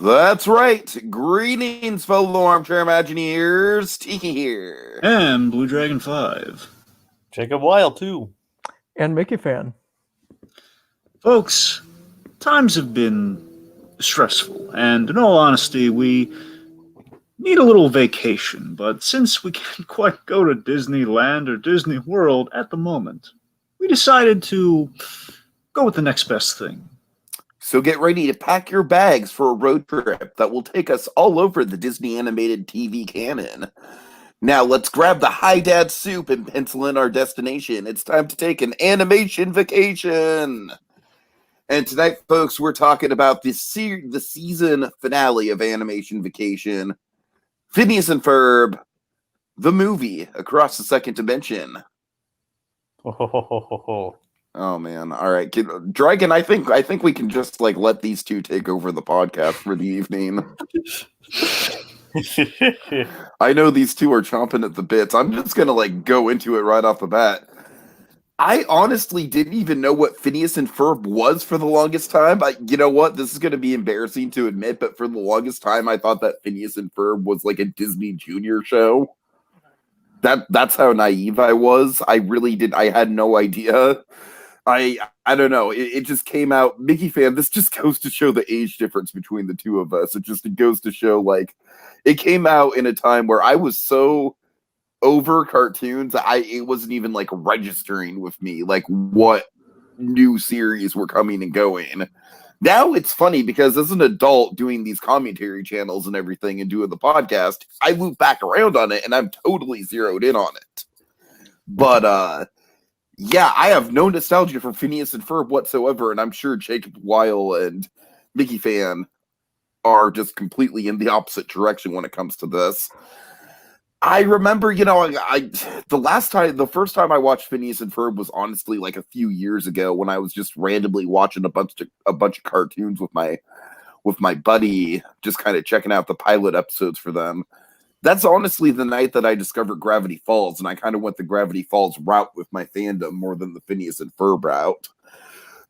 That's right. Greetings, fellow armchair Imagineers. Tiki here. And Blue Dragon 5. Jacob Wild, too. And Mickeyfan. Folks, times have been stressful, and in all honesty, we need a little vacation, but since we can't quite go to Disneyland or Disney World at the moment, we decided to go with the next best thing. So get ready to pack your bags for a road trip that will take us all over the Disney animated TV canon. Now let's grab the Hi Dad soup and pencil in our destination. It's time to take an animation vacation. And tonight, folks, we're talking about the season finale of Animation Vacation, Phineas and Ferb, the movie Across the Second Dimension. Oh man! All right, Dragon. I think we can just let these two take over the podcast for the evening. I know these two are chomping at the bits. I'm just gonna go into it right off the bat. I honestly didn't even know what Phineas and Ferb was for the longest time. You know what? This is going to be embarrassing to admit, but for the longest time, I thought that Phineas and Ferb was like a Disney Junior show. That's how naive I was. I really did. I had no idea. I don't know. It just came out. Mickeyfan, this just goes to show the age difference between the two of us. It goes to show it came out in a time where I was so over cartoons, it wasn't even registering with me what new series were coming and going. Now it's funny because as an adult doing these commentary channels and everything and doing the podcast, I loop back around on it and I'm totally zeroed in on it. But yeah, I have no nostalgia for Phineas and Ferb whatsoever, and I'm sure Jacob Weil and Mickeyfan are just completely in the opposite direction when it comes to this. I remember, the first time I watched Phineas and Ferb was honestly a few years ago when I was just randomly watching a bunch of cartoons with my buddy, just kind of checking out the pilot episodes for them. That's honestly the night that I discovered Gravity Falls, and I kind of went the Gravity Falls route with my fandom more than the Phineas and Ferb route.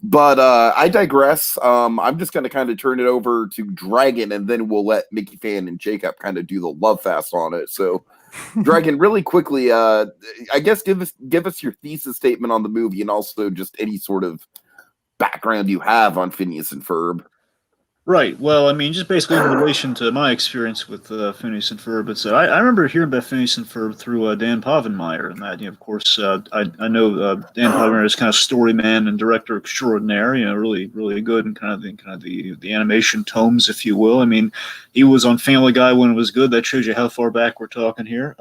But I digress. I'm just going to kind of turn it over to Dragon, and then we'll let Mickeyfan and Jacob kind of do the love fast on it. So, Dragon, really quickly, I guess give us your thesis statement on the movie, and also just any sort of background you have on Phineas and Ferb. Right. Well, I mean, just basically in relation to my experience with Phineas and Ferb, it's I remember hearing about Phineas and Ferb through Dan Povenmire, and that, of course, I know Dan Povenmire is kind of story man and director extraordinaire, really, really good and kind of the animation tomes, if you will. I mean, he was on Family Guy when it was good. That shows you how far back we're talking here.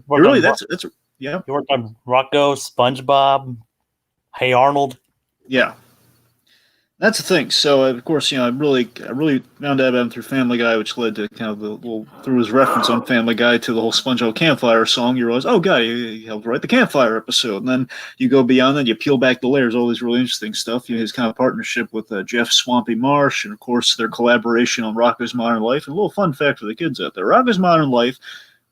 Really, that's yeah. He worked on Rocco, SpongeBob, Hey Arnold. Yeah. That's the thing. So, of course, I really found out about him through Family Guy, which led to kind of through his reference on Family Guy to the whole SpongeBob Campfire song. You realize, oh, God, he helped write the Campfire episode. And then you go beyond that, you peel back the layers, all these really interesting stuff. His kind of partnership with Jeff Swampy Marsh, and, of course, their collaboration on Rocko's Modern Life. And a little fun fact for the kids out there, Rocko's Modern Life,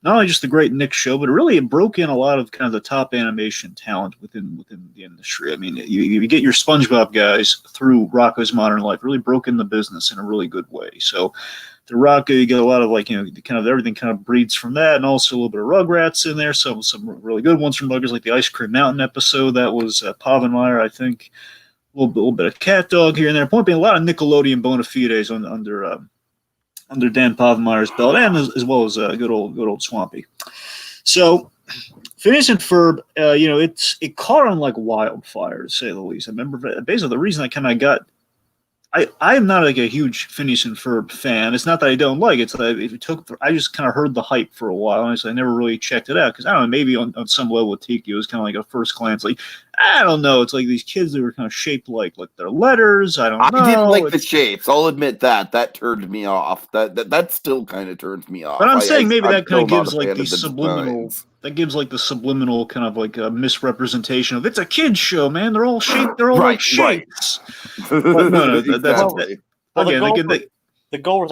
not only just the great Nick show, but it broke in a lot of kind of the top animation talent within the industry. I mean, you get your SpongeBob guys through Rocko's Modern Life, really broke in the business in a really good way. So through Rocko, you get a lot of kind of everything kind of breeds from that, and also a little bit of Rugrats in there. Some really good ones from Rugrats, like the Ice Cream Mountain episode. That was Povenmire, I think. A little bit of Cat Dog here and there. Point being, a lot of Nickelodeon bona fides under Dan Povenmire's belt, and as well as good old Swampy. So Phineas and Ferb, it caught on like wildfire, to say the least. I remember basically the reason I kind of got. I am not a huge Phineas and Ferb fan. It's not that I don't like it. It's that I just kind of heard the hype for a while. Honestly, I never really checked it out because I don't know. Maybe on some level with Tiki, it was kind of like a first glance. I don't know. It's like these kids that were kind of shaped like their letters. I don't know. I didn't like the shapes. I'll admit that turned me off. That still kind of turns me off. But I'm saying maybe that kind of gives the subliminal. That gives the subliminal kind of a misrepresentation of it's a kid's show, man. They're all shaped. They're all like shapes. Right. But no, the goal was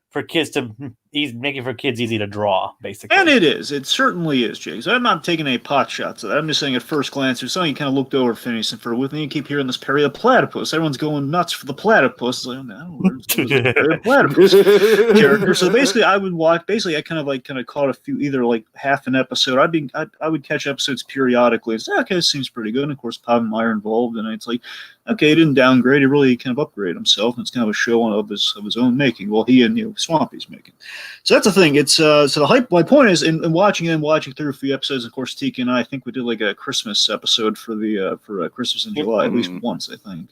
for kids to making for kids easy to draw, basically. And it is. It certainly is, Jake. So I'm not taking any pot shots at that. I'm just saying at first glance, there's something you kind of looked over Phineas and Ferb with, and you keep hearing this Perry the Platypus. Everyone's going nuts for the platypus. It's like, oh, no, where's the Perry the Platypus character? So basically, I would watch. Basically, I kind of caught a few, either like half an episode. I would catch episodes periodically and say, okay, this seems pretty good. And of course, Povenmire involved, and it's like, okay, he didn't downgrade. He really kind of upgraded himself, and it's kind of a show of his own making. Well, he and Swampy's making. So that's the thing. It's so the hype. My point is, in watching through a few episodes. Of course, Tiki and I think we did like a Christmas episode for Christmas in July, at least once, I think.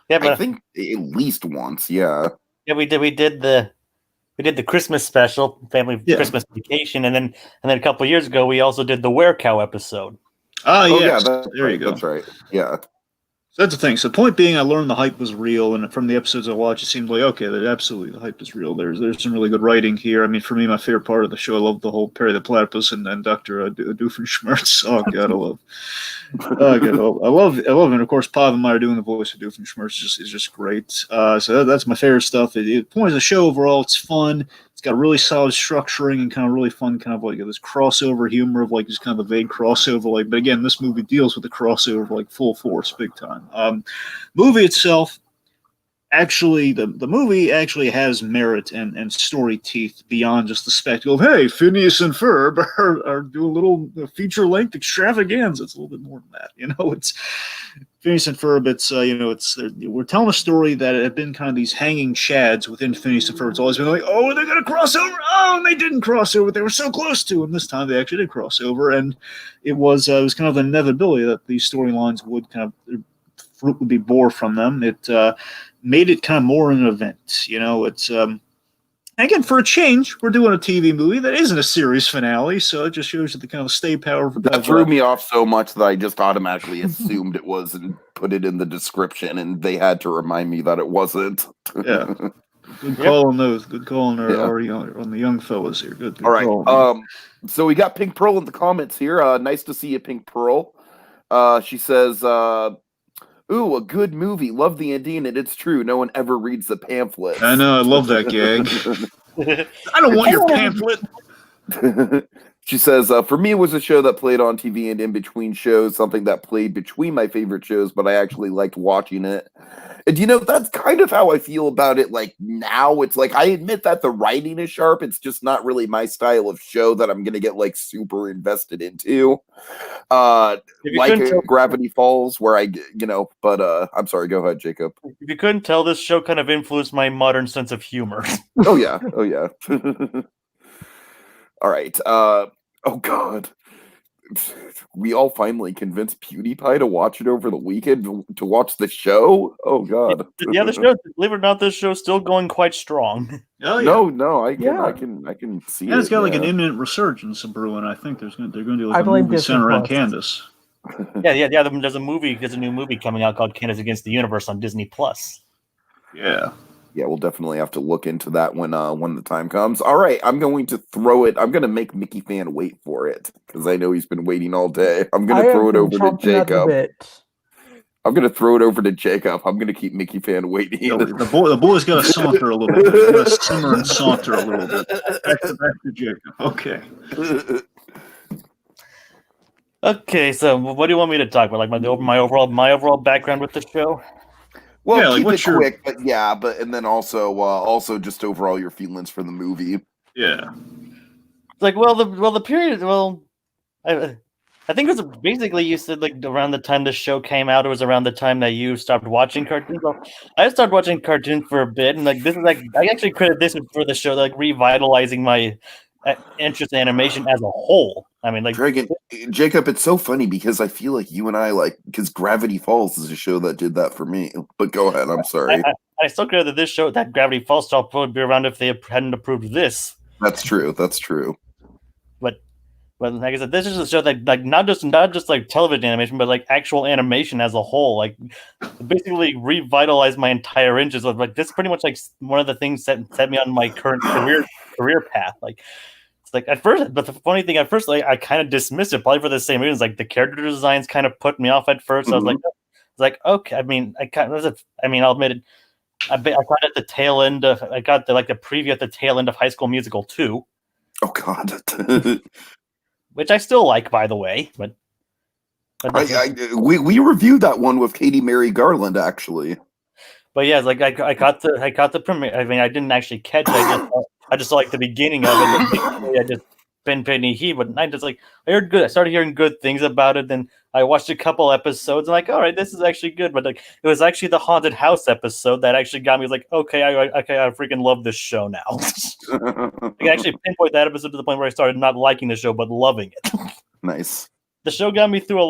Yeah, but I think at least once. Yeah. Yeah, we did the Christmas special, family Christmas vacation, and then a couple of years ago we also did the Were Cow episode. Oh yeah, there you go. That's right. Yeah. So that's the thing. So the point being, I learned the hype was real, and from the episodes I watched, it seemed like, okay, that absolutely the hype is real. There's some really good writing here. I mean, for me, my favorite part of the show, I love the whole Perry the Platypus and Dr. Doofenshmirtz. Oh God, I love it. And of course, Povenmire doing the voice of Doofenshmirtz is just great. So that's my favorite stuff. The point of the show overall, it's fun. It's got really solid structuring and kind of really fun, kind of like this crossover humor of like just kind of a vague crossover. Like, but again, this movie deals with the crossover like full force, big time. Movie itself, actually, the movie actually has merit and story teeth beyond just the spectacle of, hey, Phineas and Ferb are doing a little feature length extravaganza. It's a little bit more than that, It's Phineas and Ferb. It's we're telling a story that had been kind of these hanging chads within Phineas and Ferb. It's always been like, oh, are they going to cross over? Oh, and they didn't cross over. They were so close to, and this time they actually did cross over, and it was kind of the inevitability that these storylines would kind of fruit would be bore from them. It made it kind of more an event. It's again, for a change, we're doing a TV movie that isn't a series finale, so it just shows you the kind of stay power. That threw me off so much that I just automatically assumed it was and put it in the description, and they had to remind me that it wasn't. Yeah. Good call on those. Good call on on the young fellas here. Good all right. So we got Pink Pearl in the comments here. Nice to see you, Pink Pearl. She says, ooh, a good movie. Love the ending, and it's true. No one ever reads the pamphlet. I know. I love that gag. I don't want your pamphlet. She says, for me, it was a show that played on TV and in between shows, something that played between my favorite shows, but I actually liked watching it. And, that's kind of how I feel about it. Like, now it's like, I admit that the writing is sharp. It's just not really my style of show that I'm going to get, like, super invested into. Gravity Falls, where but I'm sorry, go ahead, Jacob. If you couldn't tell, this show kind of influenced my modern sense of humor. Oh, yeah. All right. Oh, God. We all finally convinced PewDiePie to watch it over the weekend to watch the show. Oh, God. Yeah, the show. Believe it or not, this show's still going quite strong. Oh, yeah. No, I can see it. And it's got like an imminent resurgence of brewing. I think they're going to do like a movie centered around Candace. Yeah. There's a new movie coming out called Candace Against the Universe on Disney Plus. Yeah. Yeah, we'll definitely have to look into that when the time comes. All right, I'm going to throw it. I'm going to make Mickeyfan wait for it because I know he's been waiting all day. I'm going to throw it over to Jacob. I'm going to throw it over to Jacob. I'm going to keep Mickeyfan waiting. The boy's got to saunter a little bit. Got to simmer and saunter a little bit. Back to Jacob. Okay. Okay, so what do you want me to talk about? Like my overall background with the show? Well, yeah, keep it quick, but and then also just overall your feelings for the movie. Yeah. Like, the period. Well, I think it was basically you said like around the time the show came out. It was around the time that you stopped watching cartoons. Well, I started watching cartoons for a bit, and like this is like I actually credit this for the show, like revitalizing my interest in animation as a whole. I mean, like Jacob, it's so funny because I feel like you and I because Gravity Falls is a show that did that for me. But go ahead, I'm sorry. I still credit this show that Gravity Falls would probably be around if they hadn't approved this. That's true. But like I said, this is a show that like not just like television animation, but like actual animation as a whole. Like basically revitalized my entire interest. Like this is pretty much like one of the things that set me on my current career path. Like. Like at first, but the funny thing at first, like I kind of dismissed it, probably for the same reasons. Like the character designs kind of put me off at first. Mm-hmm. I was like, okay. I mean, I'll admit it. I got at the tail end of I got the preview at the tail end of High School Musical 2, Oh God. which I still like, by the way. But we reviewed that one with Katie Mary Garland, actually. But yeah, it's like I got the premiere. I mean, I didn't actually catch it. I just saw like the beginning of it. And basically, I just didn't pay any heed. But I just I heard good. I started hearing good things about it. Then I watched a couple episodes and like, all right, this is actually good. But like, it was actually the haunted house episode that actually got me. Like, okay, I freaking love this show now. I can actually pinpoint that episode to the point where I started not liking the show but loving it. Nice. The show got me through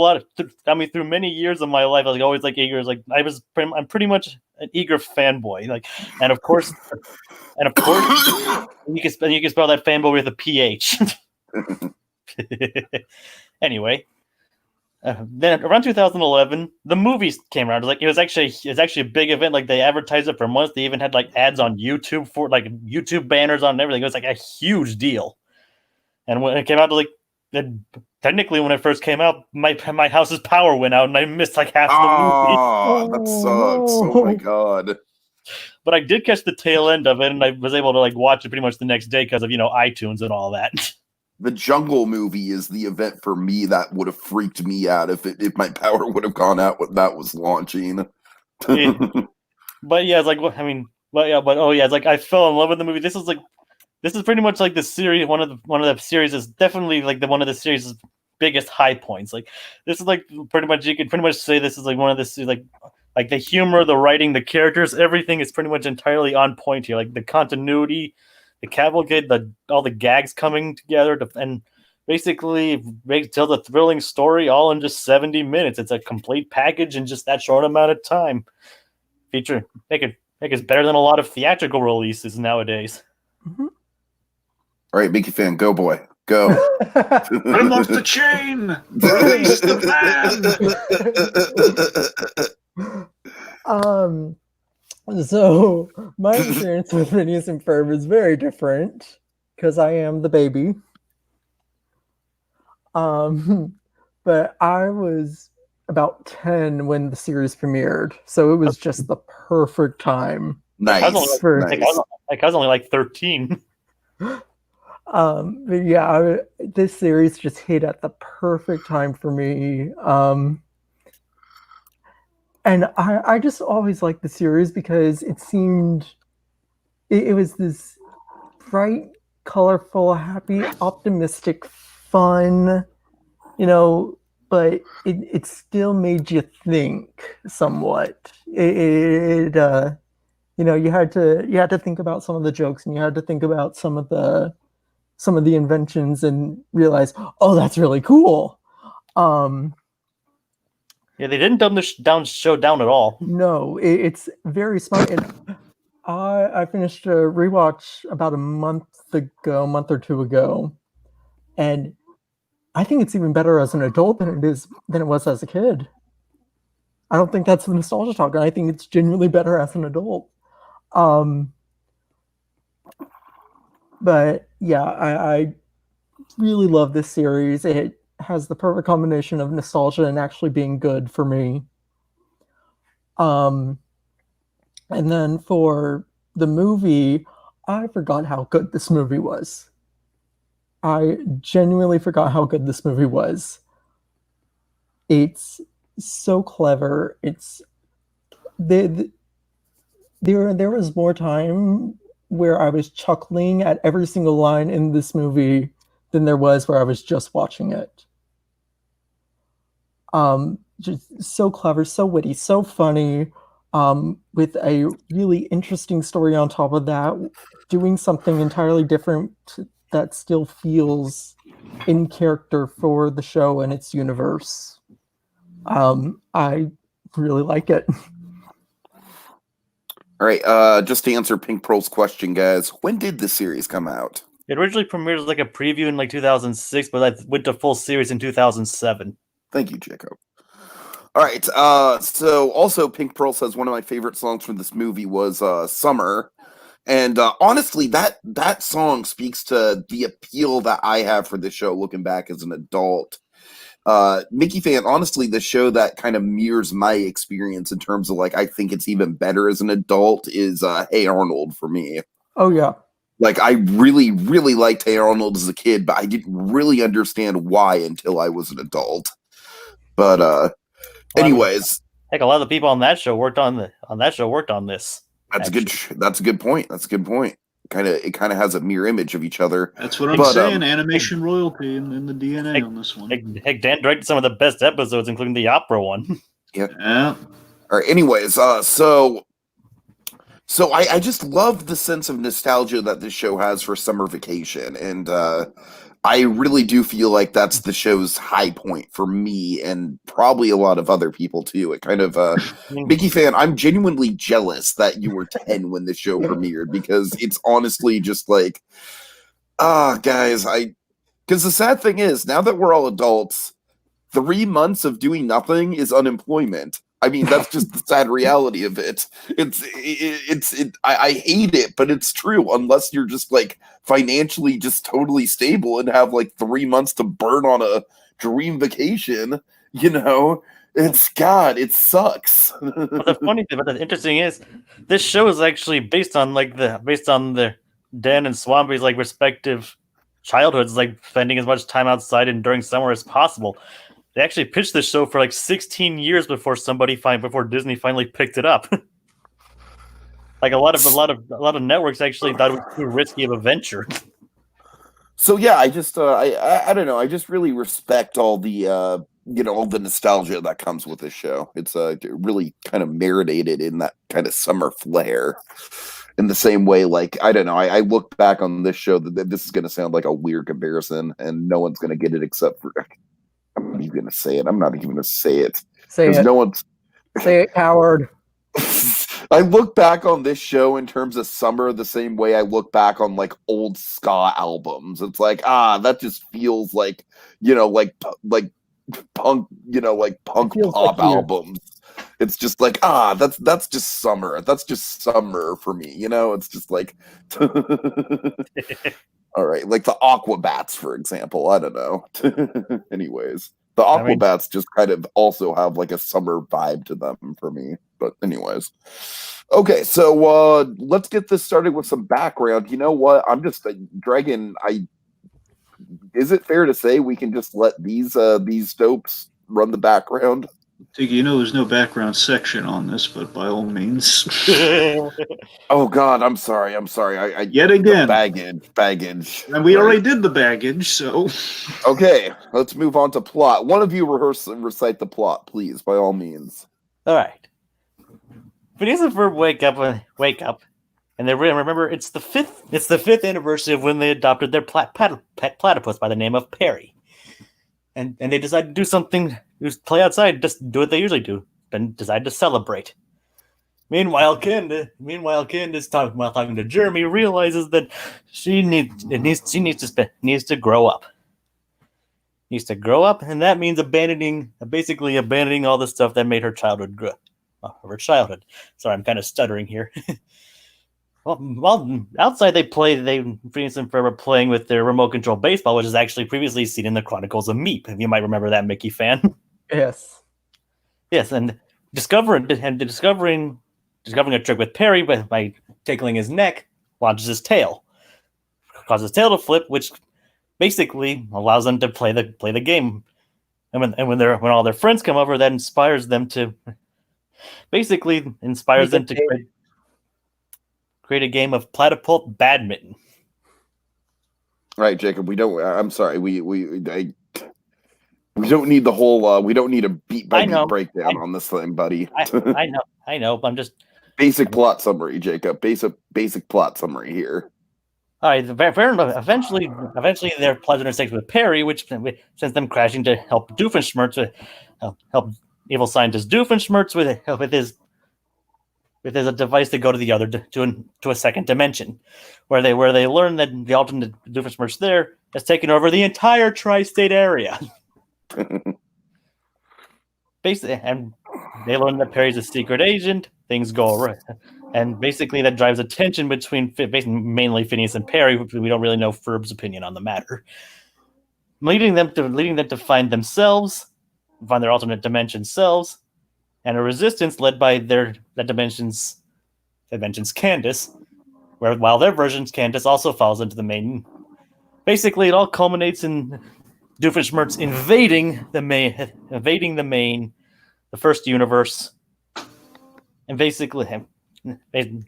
got me through many years of my life. I was always like eager. I'm pretty much an eager fanboy. And of course, you can spell that fanboy with a PH. Anyway, then around 2011, the movies came around. It was actually a big event. Like they advertised it for months. They even had like ads on YouTube for like YouTube banners on everything. It was like a huge deal. And when it came out, technically, when it first came out, my house's power went out, and I missed like half the movie. Oh, that sucks! Oh my God! But I did catch the tail end of it, and I was able to like watch it pretty much the next day because of iTunes and all that. The Jungle movie is the event for me that would have freaked me out if my power would have gone out when that was launching. But yeah, it's like it's like I fell in love with the movie. This is pretty much like the series. One of the series is definitely like one of the series' biggest high points. Like this is like pretty much you could pretty much say this is like one of the like the humor, the writing, the characters, everything is pretty much entirely on point here. Like the continuity, the cavalcade, all the gags coming together and basically tell the thrilling story all in just 70 minutes. It's a complete package in just that short amount of time. Make it better than a lot of theatrical releases nowadays. Mm-hmm. All right, Mickeyfan, go boy, go. I'm off the chain. Release the fan. So my experience with Phineas and Ferb is very different because I am the baby. But I was about 10 when the series premiered, so it was just the perfect time. Nice. I was only like 13. But yeah, this series just hit at the perfect time for me. And I just always liked the series because it seemed it was this bright, colorful, happy, optimistic, fun, but it still made you think somewhat. You had to think about some of the jokes, and you had to think about some of the inventions and realize, oh, that's really cool. Yeah, they didn't dumb the show down at all. No, it's very smart. And I finished a rewatch about a month or two ago, and I think it's even better as an adult than it was as a kid. I don't think that's the nostalgia talk. I think it's genuinely better as an adult. But yeah, I really love this series. It has the perfect combination of nostalgia and actually being good for me. And then for the movie, I forgot how good this movie was. I genuinely forgot how good this movie was. It's so clever. There was more time where I was chuckling at every single line in this movie than there was where I was just watching it. Just so clever, so witty, so funny, with a really interesting story on top of that, doing something entirely different that still feels in character for the show and its universe. I really like it. All right, just to answer Pink Pearl's question, guys, when did the series come out? It originally premiered as like a preview in like 2006, but I went to full series in 2007. Thank you, Jacob. All right, so also Pink Pearl says one of my favorite songs from this movie was Summer. And honestly, that song speaks to the appeal that I have for this show looking back as an adult. Mickeyfan, honestly, the show that kind of mirrors my experience in terms of like I think it's even better as an adult is Hey Arnold for me. Oh yeah. Like I really, really liked Hey Arnold as a kid, but I didn't really understand why until I was an adult. But anyways, heck, a lot of the people on that show worked on this. that's a good point. That's a good point. It kind of has a mirror image of each other. That's what I'm saying. Animation royalty in the DNA on this one. Heck, Dan directed some of the best episodes, including the opera one. Yeah. Yeah. All right. Anyways, so I just love the sense of nostalgia that this show has for summer vacation, and I really do feel like that's the show's high point for me, and probably a lot of other people too. It kind of Mickeyfan, I'm genuinely jealous that you were 10 when this show premiered, because it's honestly just like, guys, because the sad thing is, now that we're all adults, 3 months of doing nothing is unemployment. I mean, that's just the sad reality of it. I hate it, but it's true. Unless you're just like financially just totally stable and have like 3 months to burn on a dream vacation, it sucks. But the funny thing, but the interesting is, this show is actually based on the Dan and Swampy's like respective childhoods, like spending as much time outside and during summer as possible. They actually pitched this show for like 16 years before Disney finally picked it up. Like a lot of networks actually thought it was too risky of a venture. So yeah, I just I don't know. I just really respect all the all the nostalgia that comes with this show. It's really kind of marinated in that kind of summer flair. In the same way, like, I don't know, I look back on this show that this is going to sound like a weird comparison, and no one's going to get it except for. I'm not even going to say it. I'm not even going to say it. Say it. No one's. Say it, coward. I look back on this show in terms of summer the same way I look back on like old ska albums. It's like, that just feels like, like punk, like punk pop albums. It's just like, that's just summer. That's just summer for me. It's just like, all right, like the Aquabats, for example. I don't know. Anyways, the Aquabats just kind of also have like a summer vibe to them for me. But anyways, okay, so let's get this started with some background. You know what? I'm just Dragon. Is it fair to say we can just let these dopes run the background? Tiki, there's no background section on this, but by all means. Oh God, I'm sorry. Yet again, baggage. And we already did the baggage, so. Okay, let's move on to plot. One of you recite the plot, please, by all means. All right. Phineas and Ferb wake up, and they remember it's the fifth anniversary of when they adopted their pet platypus by the name of Perry, and they decide to do something. Just play outside, just do what they usually do, and decide to celebrate. Meanwhile, Candace, talking to Jeremy, realizes that she needs to grow up. Needs to grow up, and that means abandoning all the stuff that made her childhood Sorry, I'm kind of stuttering here. Well, outside Phineas and Ferb are playing with their remote control baseball, which is actually previously seen in the Chronicles of Meep. If you might remember that, Mickeyfan. Yes. Yes, and discovering a trick with Perry by tickling his neck launches his tail, causes his tail to flip, which basically allows them to play the game. And when all their friends come over, that inspires them to create a game of platypult badminton. Right, Jacob. I'm sorry. We don't need the whole. We don't need a beat by beat breakdown on this thing, buddy. I know. But I'm just basic plot summary, Jacob. Basic plot summary here. All right, fair enough. Eventually, their pleasure intersects with Perry, which sends them crashing to help Doofenshmirtz help evil scientist Doofenshmirtz with his a device to go to the other to a second dimension, where they learn that the alternate Doofenshmirtz there has taken over the entire tri-state area. Basically, and they learn that Perry's a secret agent. Things go right, and basically that drives a tension between mainly Phineas and Perry. We don't really know Ferb's opinion on the matter. leading them to find themselves, find their alternate dimension selves, and a resistance led by that dimension's Candace, while their version's Candace also falls into the main. Basically, it all culminates in Doofenshmirtz invading the first universe, and basically, and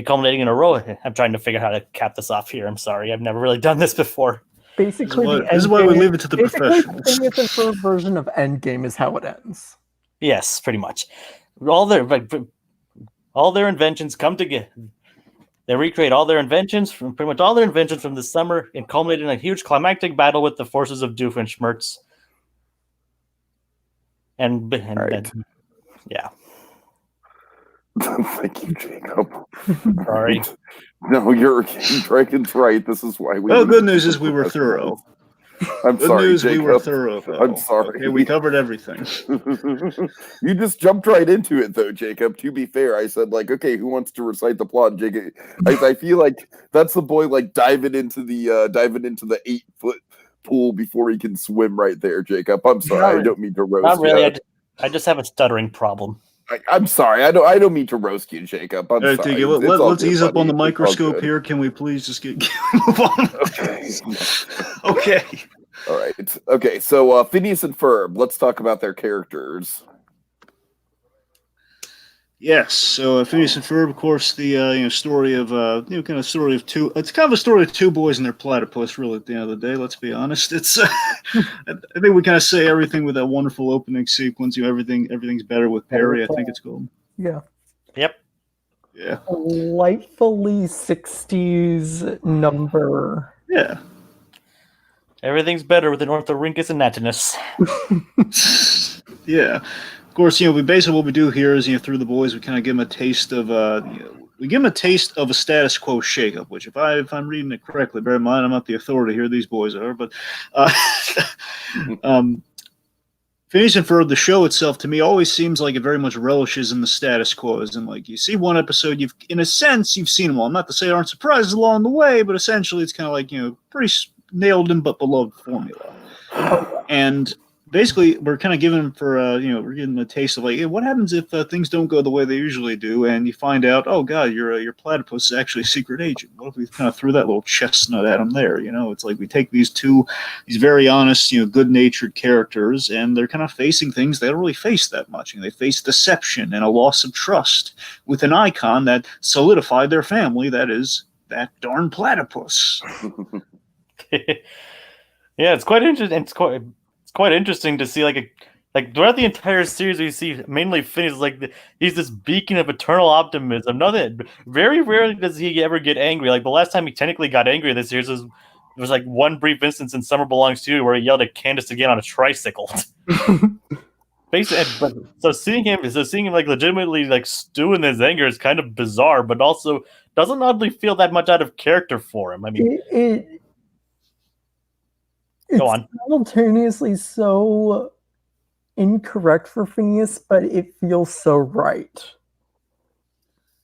culminating in a row. I'm trying to figure out how to cap this off here. I'm sorry, I've never really done this before. Basically, this is why we leave it to the professionals. The Phineas and Ferb version of Endgame is how it ends. Yes, pretty much. All their inventions come together. They recreate all their inventions from this summer and culminate in a huge climactic battle with the forces of Doofenshmirtz. And right. Yeah. Thank you, Jacob. Sorry. No, you're Dragon's right. This is why we. Well, good news is we were thorough. I'm Good sorry, news, Jacob. we were thorough. Though. I'm sorry. Okay, we covered everything. You just jumped right into it, though, Jacob. To be fair, I said, like, okay, who wants to recite the plot? Jacob, I feel like that's the boy, like, diving into the 8-foot pool before he can swim right there, Jacob. I'm sorry. I don't mean to roast you. Not really. I just have a stuttering problem. I'm sorry. I don't mean to roast you, Jacob. I'm sorry. Tiki, let's ease up on the microscope here. Can we please just move on? Okay. Okay. All right. Okay. So Phineas and Ferb. Let's talk about their characters. Yes. So Phineas and Ferb, of course, the story of kind of story of two. It's kind of a story of two boys and their platypus. Really, at the end of the day, let's be honest. It's I think we kind of say everything with that wonderful opening sequence. Everything's better with Perry. I think it's called. Yeah. Yep. Yeah. Delightfully 60s number. Yeah. Everything's better with an orthorhynchus anatomist. Yeah. Of course, we basically what we do here is through the boys we kind of give them a taste of a status quo shakeup. Which if I'm reading it correctly, bear in mind I'm not the authority here. These boys are, but Phineas and Ferb, the show itself, to me, always seems like it very much relishes in the status quo. As in, like, you see one episode, you've seen them all. Not to say there aren't surprises along the way, but essentially it's kind of like pretty nailed in but beloved formula. And basically, we're kind of giving we're getting a taste of like, hey, what happens if things don't go the way they usually do, and you find out, oh god, your platypus is actually a secret agent. What if we kind of threw that little chestnut at him there? It's like we take these very honest, good-natured characters, and they're kind of facing things they don't really face that much. They face deception and a loss of trust with an icon that solidified their family. That is that darn platypus. Yeah, it's quite interesting. It's quite interesting to see like throughout the entire series we see mainly Phineas he's this beacon of eternal optimism. Very rarely does he ever get angry. Like the last time he technically got angry in this series was like one brief instance in Summer Belongs to You where he yelled at Candace to get on a tricycle. Basically, so seeing him like legitimately like stew in his anger is kind of bizarre, but also doesn't oddly feel that much out of character for him. I mean, it's go on. Simultaneously so incorrect for Phineas, but it feels so right.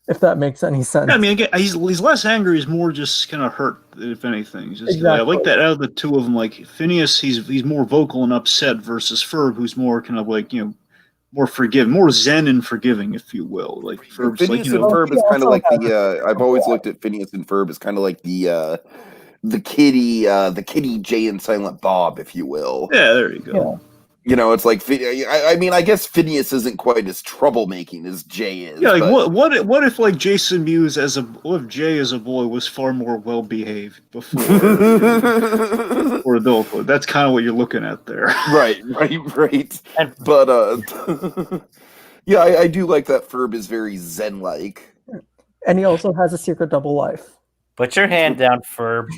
If that makes any sense. Yeah, I mean, again, he's less angry. He's more just kind of hurt, if anything. Exactly. I like that out of the two of them. Like Phineas, he's more vocal and upset versus Ferb, who's more kind of like more forgiving, more zen and forgiving, if you will. Like Ferb's Phineas and Ferb is kind of like I've always looked at Phineas and Ferb as kind of like the kitty Jay and Silent Bob, if you will. Yeah, there you go. Yeah. It's like I mean, I guess Phineas isn't quite as troublemaking as Jay is. Yeah, like what if like Jason Mewes what if Jay as a boy was far more well behaved before or adulthood? That's kind of what you're looking at there. Right. But yeah, I do like that Ferb is very zen-like. And he also has a secret double life. Put your hand down, Ferb.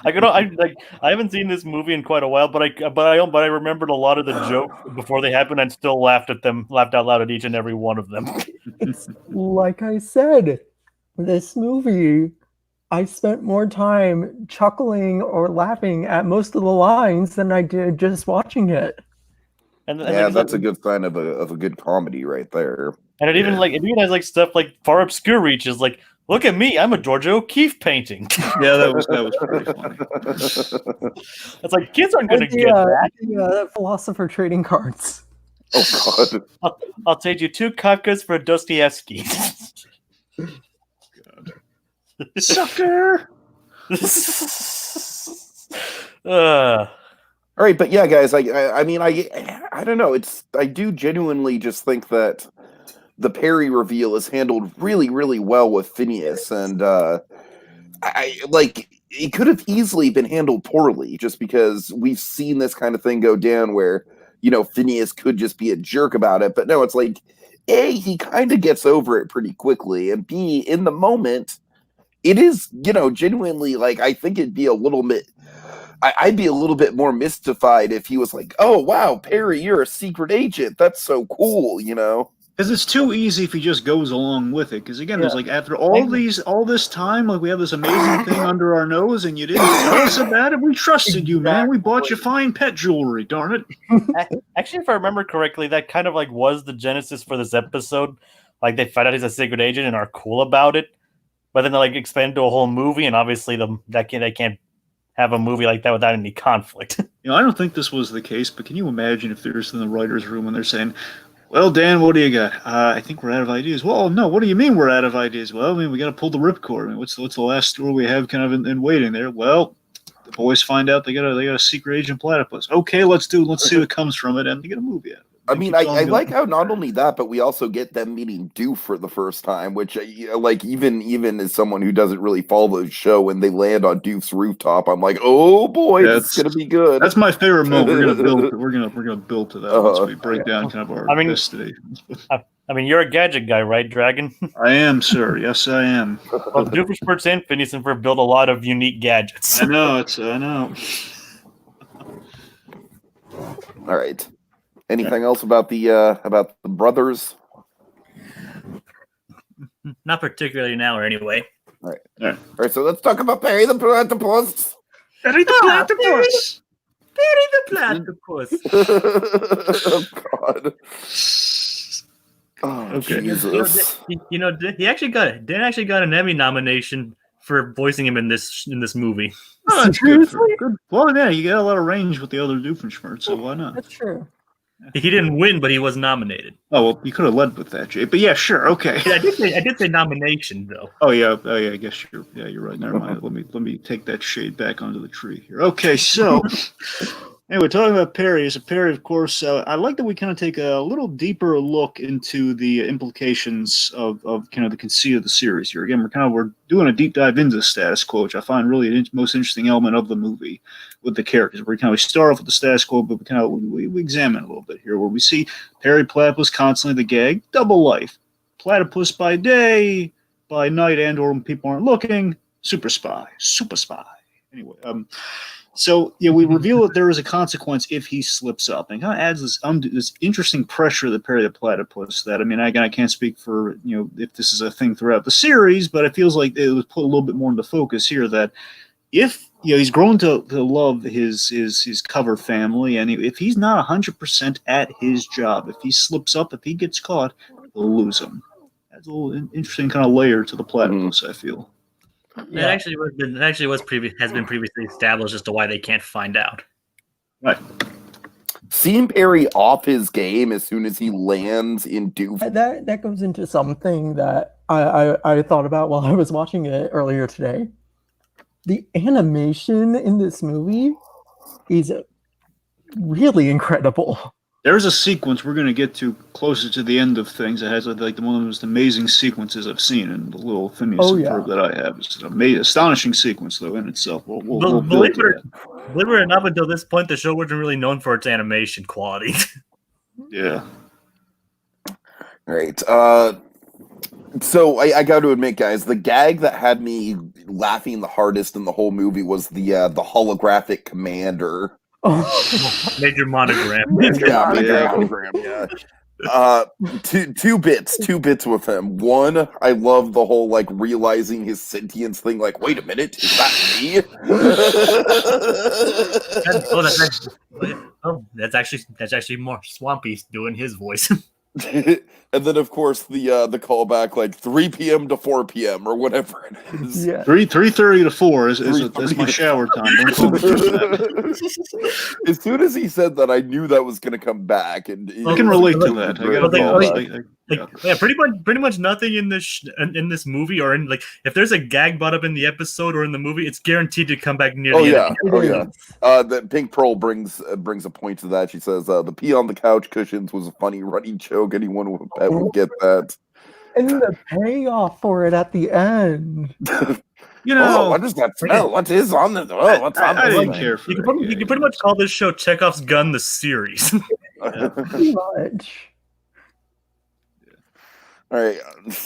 I haven't seen this movie in quite a while, but I remembered a lot of the jokes before they happened, and still laughed out loud at each and every one of them. It's like I said, this movie, I spent more time chuckling or laughing at most of the lines than I did just watching it. And that's a good sign of a good comedy right there. And it even has like stuff like far obscure reaches, like Look at me, I'm a Georgia O'Keeffe painting. Yeah, that was pretty funny. It's like kids aren't going to get that. The philosopher trading cards. Oh God. I'll trade you 2 Kafkas for a Dostoevsky. Sucker. All right, but yeah, guys, I mean, I don't know. I do genuinely just think that the Perry reveal is handled really, really well with Phineas, and I like it could have easily been handled poorly, just because we've seen this kind of thing go down where Phineas could just be a jerk about it, but no, it's like A, he kind of gets over it pretty quickly, and B, in the moment, it is genuinely like I think it'd be a little bit. I'd be a little bit more mystified if he was like, "Oh wow, Perry, you're a secret agent. That's so cool," Because it's too easy if he just goes along with it. Because again, there's like after all this time, like we have this amazing thing under our nose, and you didn't tell us about it. We trusted you, man. We bought you fine pet jewelry. Darn it! Actually, if I remember correctly, that kind of like was the genesis for this episode. Like they find out he's a secret agent and are cool about it, but then they like expand to a whole movie, and obviously they can't have a movie like that without any conflict. I don't think this was the case, but can you imagine if they're just in the writer's room and they're saying, "Well, Dan, what do you got? I think we're out of ideas." "Well, no, what do you mean we're out of ideas?" "Well, I mean, we got to pull the ripcord. I mean, what's the last story we have kind of in waiting there?" "Well, the boys find out they got a secret agent platypus." "Okay, let's see what comes from it," and they get a movie out of it. I mean, I like how not only that, but we also get them meeting Doof for the first time, which, like, even as someone who doesn't really follow the show, when they land on Doof's rooftop, I'm like, oh boy, it's gonna be good. That's my favorite moment. We're gonna build to that once we break down kind of our destiny. I mean, you're a gadget guy, right, Dragon? I am, sir. Yes, I am. Well, Doofenshmirtz and Phineas and Ferb build a lot of unique gadgets. I know. All right. Anything else about the brothers? Not particularly now, or anyway. All right. So let's talk about Perry the Platypus. Perry the Platypus. Perry the Platypus. Oh God. Oh, okay. Jesus. He actually got an Emmy nomination for voicing him in this movie. Oh, that's good. Well, yeah, you got a lot of range with the other Doofenshmirtz, so why not? That's true. He didn't win, but he was nominated. Oh well, you could have led with that, Jay. But yeah, sure, okay. Yeah, I did say nomination though. Oh yeah. I guess you're right. Never mind. Let me take that shade back onto the tree here. Okay, so anyway, talking about Perry. So Perry, of course, I like that we kind of take a little deeper look into the implications of kind of the conceit of the series here. Again, we're doing a deep dive into the status quo, which I find really the most interesting element of the movie with the characters. We start off with the status quo, but we examine a little bit here, where we see Perry Platypus constantly the gag, double life, platypus by day, by night, and/or when people aren't looking, super spy. Anyway, so yeah, we reveal that there is a consequence if he slips up, and it kind of adds this interesting pressure to Perry the Platypus. That I can't speak for if this is a thing throughout the series, but it feels like it was put a little bit more into focus here. That if he's grown to love his cover family, and if he's not 100% at his job, if he slips up, if he gets caught, they'll lose him. That's a little interesting kind of layer to the platypus, I feel. Yeah. It actually has been previously established as to why they can't find out. Right. Seeing Perry off his game as soon as he lands in Doof. That goes into something that I thought about while I was watching it earlier today. The animation in this movie is really incredible. There's a sequence we're going to get to closer to the end of things that has like one of the most amazing sequences I've seen in the little Phineas and Ferb that I have. It's an astonishing sequence, though, in itself. We'll believe it or not, until this point, the show wasn't really known for its animation quality. Yeah. All right. So I got to admit, guys, the gag that had me laughing the hardest in the whole movie was the holographic commander. Oh. Major Monogram. Monogram. Yeah. Two bits with him. One, I love the whole like realizing his sentience thing. Like, wait a minute, is that me? That's actually more Swampy doing his voice. And then, of course, the callback, like 3 p.m. to 4 p.m. or whatever it is. Yeah. 3:30 to 4 is 3:30 my to shower time. Don't call me for that. As soon as he said that, I knew that was going to come back, and I can relate to that. I gotta be honest. Yeah, pretty much nothing in this movie or in like if there's a gag brought up in the episode or in the movie, it's guaranteed to come back near the end. Oh yeah. That Pink Pearl brings a point to that. She says the pee on the couch cushions was a funny running joke. Anyone would get that. And the payoff for it at the end. You know, what does that smell? What is on the? Oh, what's on I the? didn't care for You that. can pretty much call this show Chekhov's Gun the series. Pretty much. All right,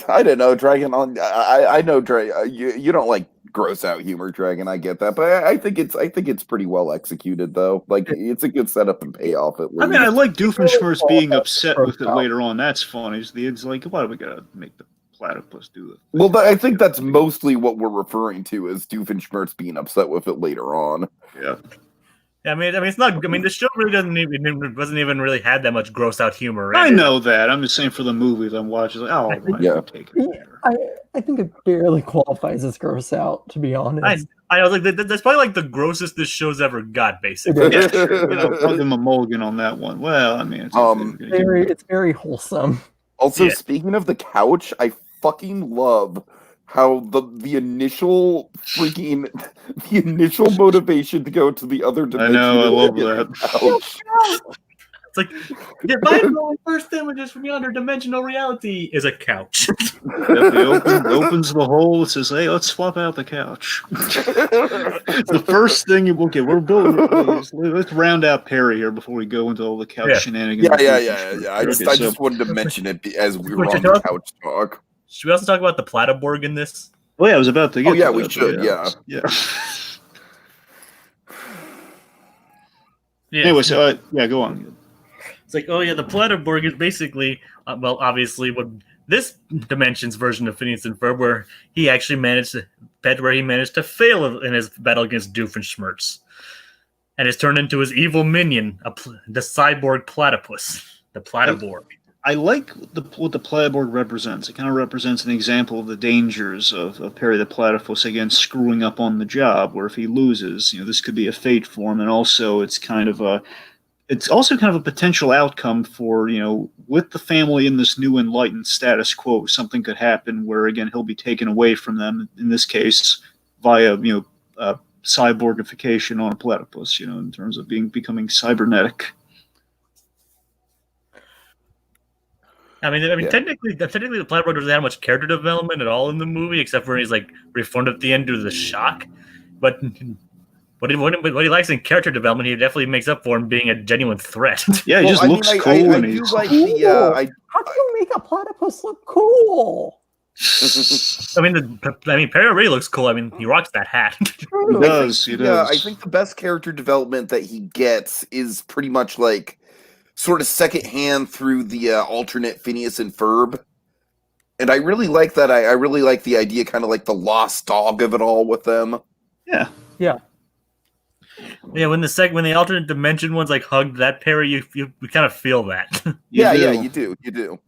I don't know, Dragon. I know, you don't like gross out humor, Dragon. I get that, but I think it's pretty well executed, though. Like it's a good setup and payoff. At least. I mean, I like Doofenshmirtz being upset with it later on. That's funny. It's like, why do we gotta make the platypus do it? Well, I think that's mostly what we're referring to as Doofenshmirtz being upset with it later on. Yeah. I mean, it's not. I mean, the show really wasn't even really had that much gross out humor. I know that. I'm just saying for the movies I'm watching. Like, oh, yeah. Take it there. I think it barely qualifies as gross out, to be honest. I was like, that's probably like the grossest this show's ever got, basically. Yeah, sure. I'll give him a mulligan on that one. Well, I mean, it's very wholesome. Also, speaking of the couch, I fucking love how the initial motivation to go to the other dimension. I know, I love that. It's like, the first images from yonder dimensional reality is a couch. Opens the hole. It says, "Hey, let's swap out the couch." The first thing we're building. Let's round out Perry here before we go into all the couch shenanigans. Yeah. I just wanted to mention it as we were on the couch talk. Should we also talk about the Platyborg in this? Well, yeah, I was about to get to we that, should, yeah. Yeah. Anyway, so, go on. It's like, the Platyborg is basically, obviously, what this dimension's version of Phineas and Ferb, where he actually managed to fail in his battle against Doofenshmirtz, and is turned into his evil minion, the cyborg platypus, the Platyborg. I like what the Platyborg represents. It kind of represents an example of the dangers of Perry the Platypus, again, screwing up on the job, where if he loses, this could be a fate for him, and also it's also kind of a potential outcome for, with the family in this new enlightened status quo, something could happen where, again, he'll be taken away from them, in this case, via, cyborgification on a platypus, in terms of becoming cybernetic. I mean, technically, the Platyborg doesn't have much character development at all in the movie, except for he's like reformed at the end due to the shock. But what he likes in character development, he definitely makes up for him being a genuine threat. Yeah, he just looks cool. How do you make a platypus look cool? I mean, Perry really looks cool. I mean, he rocks that hat. He does. Yeah, I think the best character development that he gets is pretty much like sort of secondhand through the alternate Phineas and Ferb. And I really like that. I really like the idea, kind of like the lost dog of it all with them. Yeah. Yeah. Yeah, when the alternate dimension ones like hugged that Perry, you kind of feel that. You do.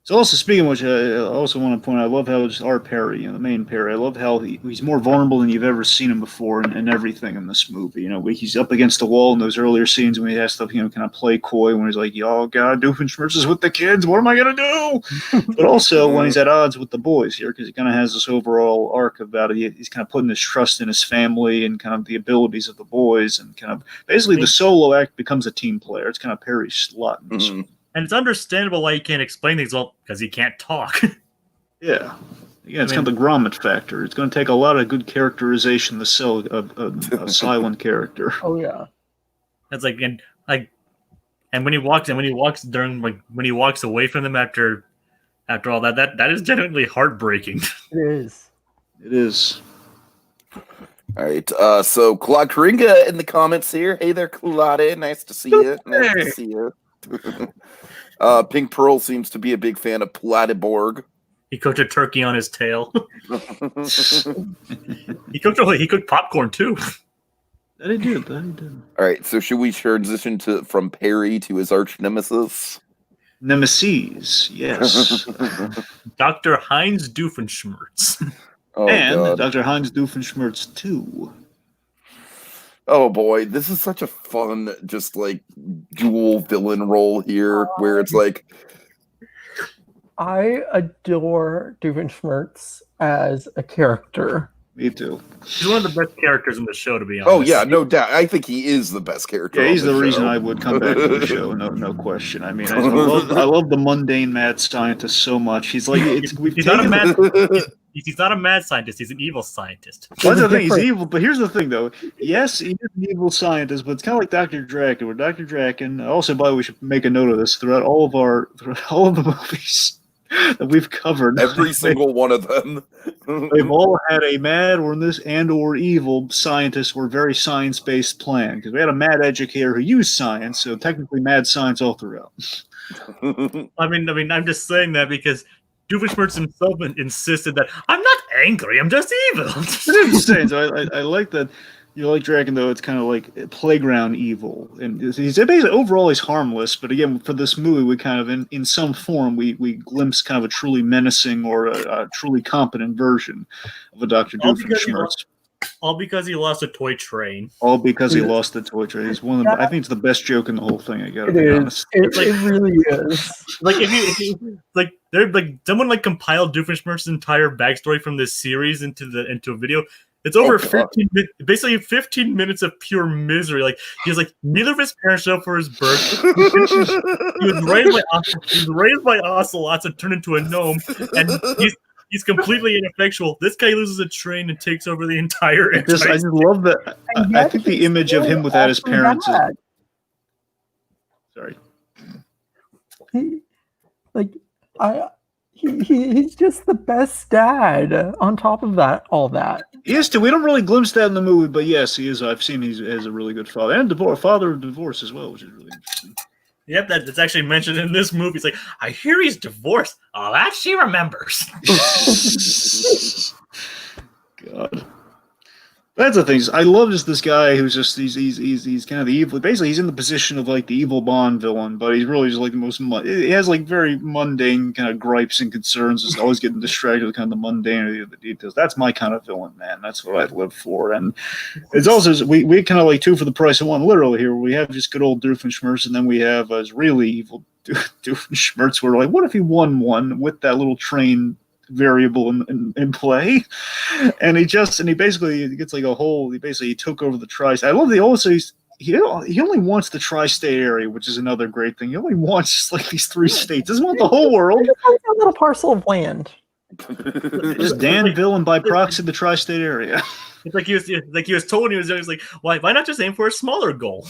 So also, speaking of which, I also want to point out, I love how just our Perry, the main Perry, I love how he's more vulnerable than you've ever seen him before in everything in this movie. He's up against the wall in those earlier scenes when he has to, kind of play coy when he's like, "Oh God, Doofenshmirtz is with the kids. What am I going to do?" But also when he's at odds with the boys here, because he kind of has this overall arc about it. He's kind of putting his trust in his family and kind of the abilities of the boys, and kind of basically the solo act becomes a team player. It's kind of Perry's slot in this movie. And it's understandable why he can't explain things, because he can't talk. Yeah. Again, it's kind of the grommet factor. It's going to take a lot of good characterization to sell a silent character. Oh yeah. That's and when he walks away from them after all that is genuinely heartbreaking. It is. All right, so Claude Coringa in the comments here. Hey there, Claude. Nice to see you. Nice to see you. Pink Pearl seems to be a big fan of Platyborg. He cooked a turkey on his tail. He cooked popcorn too. That he did. All right, so should we transition from Perry to his arch nemesis? Nemesis, yes. Dr. Heinz Doofenshmirtz. Oh, and God. Dr. Heinz Doofenshmirtz 2. Oh boy, this is such a fun, just like dual villain role here, where it's like, I adore Doofenshmirtz as a character. Me too. He's one of the best characters in the show, to be honest. oh yeah, no doubt. I think he is the best character. Yeah, on he's the show. reason I would come back to the show. No question. I mean, I love the mundane mad scientist so much. He's like, He's not a mad. He's not a mad scientist. He's an evil scientist. Well, that's the thing. He's evil, but here's the thing, though. Yes, he is an evil scientist, but it's kind of like Dr. Draken. Where Dr. Draken. Also, by the way, we should make a note of this throughout all of the movies that we've covered. Every single one of them. They've all had a mad or evil scientist or very science-based plan. Because we had a mad educator who used science, so technically mad science all throughout. I mean, I'm just saying that because Doofenshmirtz himself insisted that I'm not angry, I'm just evil. That's what I'm saying. So I like that. You like Dragon, though. It's kind of like playground evil, and he's basically overall he's harmless. But again, for this movie, we kind of in some form we glimpse kind of a truly menacing or a truly competent version of a Dr. Doofenshmirtz. All because he lost a toy train. All because he lost the toy train. He's one of the, I think it's the best joke in the whole thing. I gotta It be is. honest. It really is. Like if you like, they're like someone like compiled Doofenshmirtz's entire backstory from this series into a video. It's over 15 minutes, basically 15 minutes of pure misery. Like he was like neither of his parents showed up for his birth. He was raised by ocelots and turned into a gnome, and he's completely ineffectual. This guy loses a train and takes over the entire. I just love that. I think the image of him without his parents is. Sorry. He's just the best dad. On top of that, all that. Yes, too. We don't really glimpse that in the movie, but yes, he is. I've seen he has a really good father and father of divorce as well, which is really interesting. Yep, that's actually mentioned in this movie. It's like, I hear he's divorced. Oh, that she remembers. God. That's the thing. I love just this guy who's just he's kind of the evil. Basically, he's in the position of like the evil Bond villain, but he's really just like the most. He has like very mundane kind of gripes and concerns. Just always getting distracted with kind of the mundanity of the details. That's my kind of villain, man. That's what I live for. And it's also we kind of like two for the price of one. Literally here, we have just good old Doofenshmirtz, and then we have really evil Doofenshmirtz. Where like, what if he won one with that little train variable in play, and he basically gets like a whole. He took over the tri-state. I love he only wants the tri-state area, which is another great thing. He only wants just like these 3 states. Doesn't want the whole world. He just wants a little parcel of land. Just Danville and by proxy the tri-state area. It's like he was told when he was young. He's like, why not just aim for a smaller goal?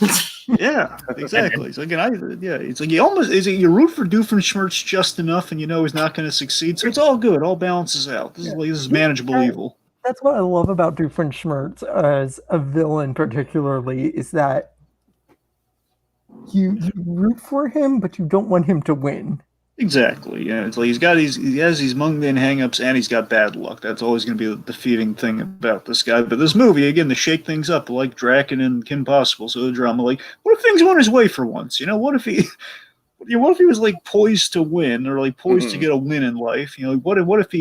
Yeah, exactly. So again, it's like you root for Doofenshmirtz just enough, and you know he's not going to succeed. So it's all good. All balances out. This is manageable evil. That's what I love about Doofenshmirtz as a villain, particularly, is that you root for him, but you don't want him to win. Exactly. Yeah, it's like he has these mundane hang-ups and he's got bad luck. That's always going to be the defeating thing about this guy. But this movie, again, to shake things up, like Draken and Kim Possible, so the drama, like, what if things went his way for once? You know, what if he was like poised to win, or like poised to get a win in life? You know, what if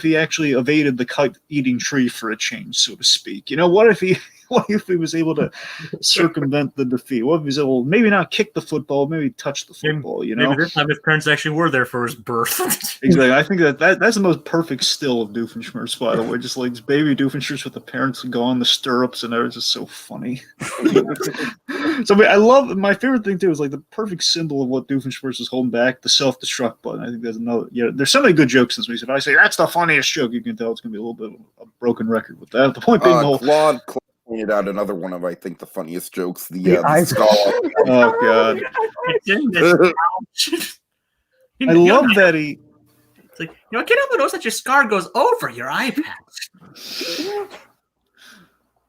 he actually evaded the kite-eating tree for a change, so to speak? You know, what if he was able to circumvent the defeat? What if he was able, maybe not kick the football, maybe touch the football? You know, maybe this time his parents actually were there for his birth. Exactly. I think that's the most perfect still of Doofenshmirtz, by the way. Just like this baby Doofenshmirtz with the parents go on the stirrups, and it's just so funny. So I love, my favorite thing too is like the perfect symbol of what Doofenshmirtz is holding back, the self-destruct button. I think there's another. Yeah, there's so many good jokes in this movie. If I say that's the funniest joke, you can tell it's going to be a little bit of a broken record with that. The point being, the whole. Claude pointed out another one of, I think, the funniest jokes. The skull. Oh God! I love that he. It's like, I can't help but notice that your scar goes over your eye patch.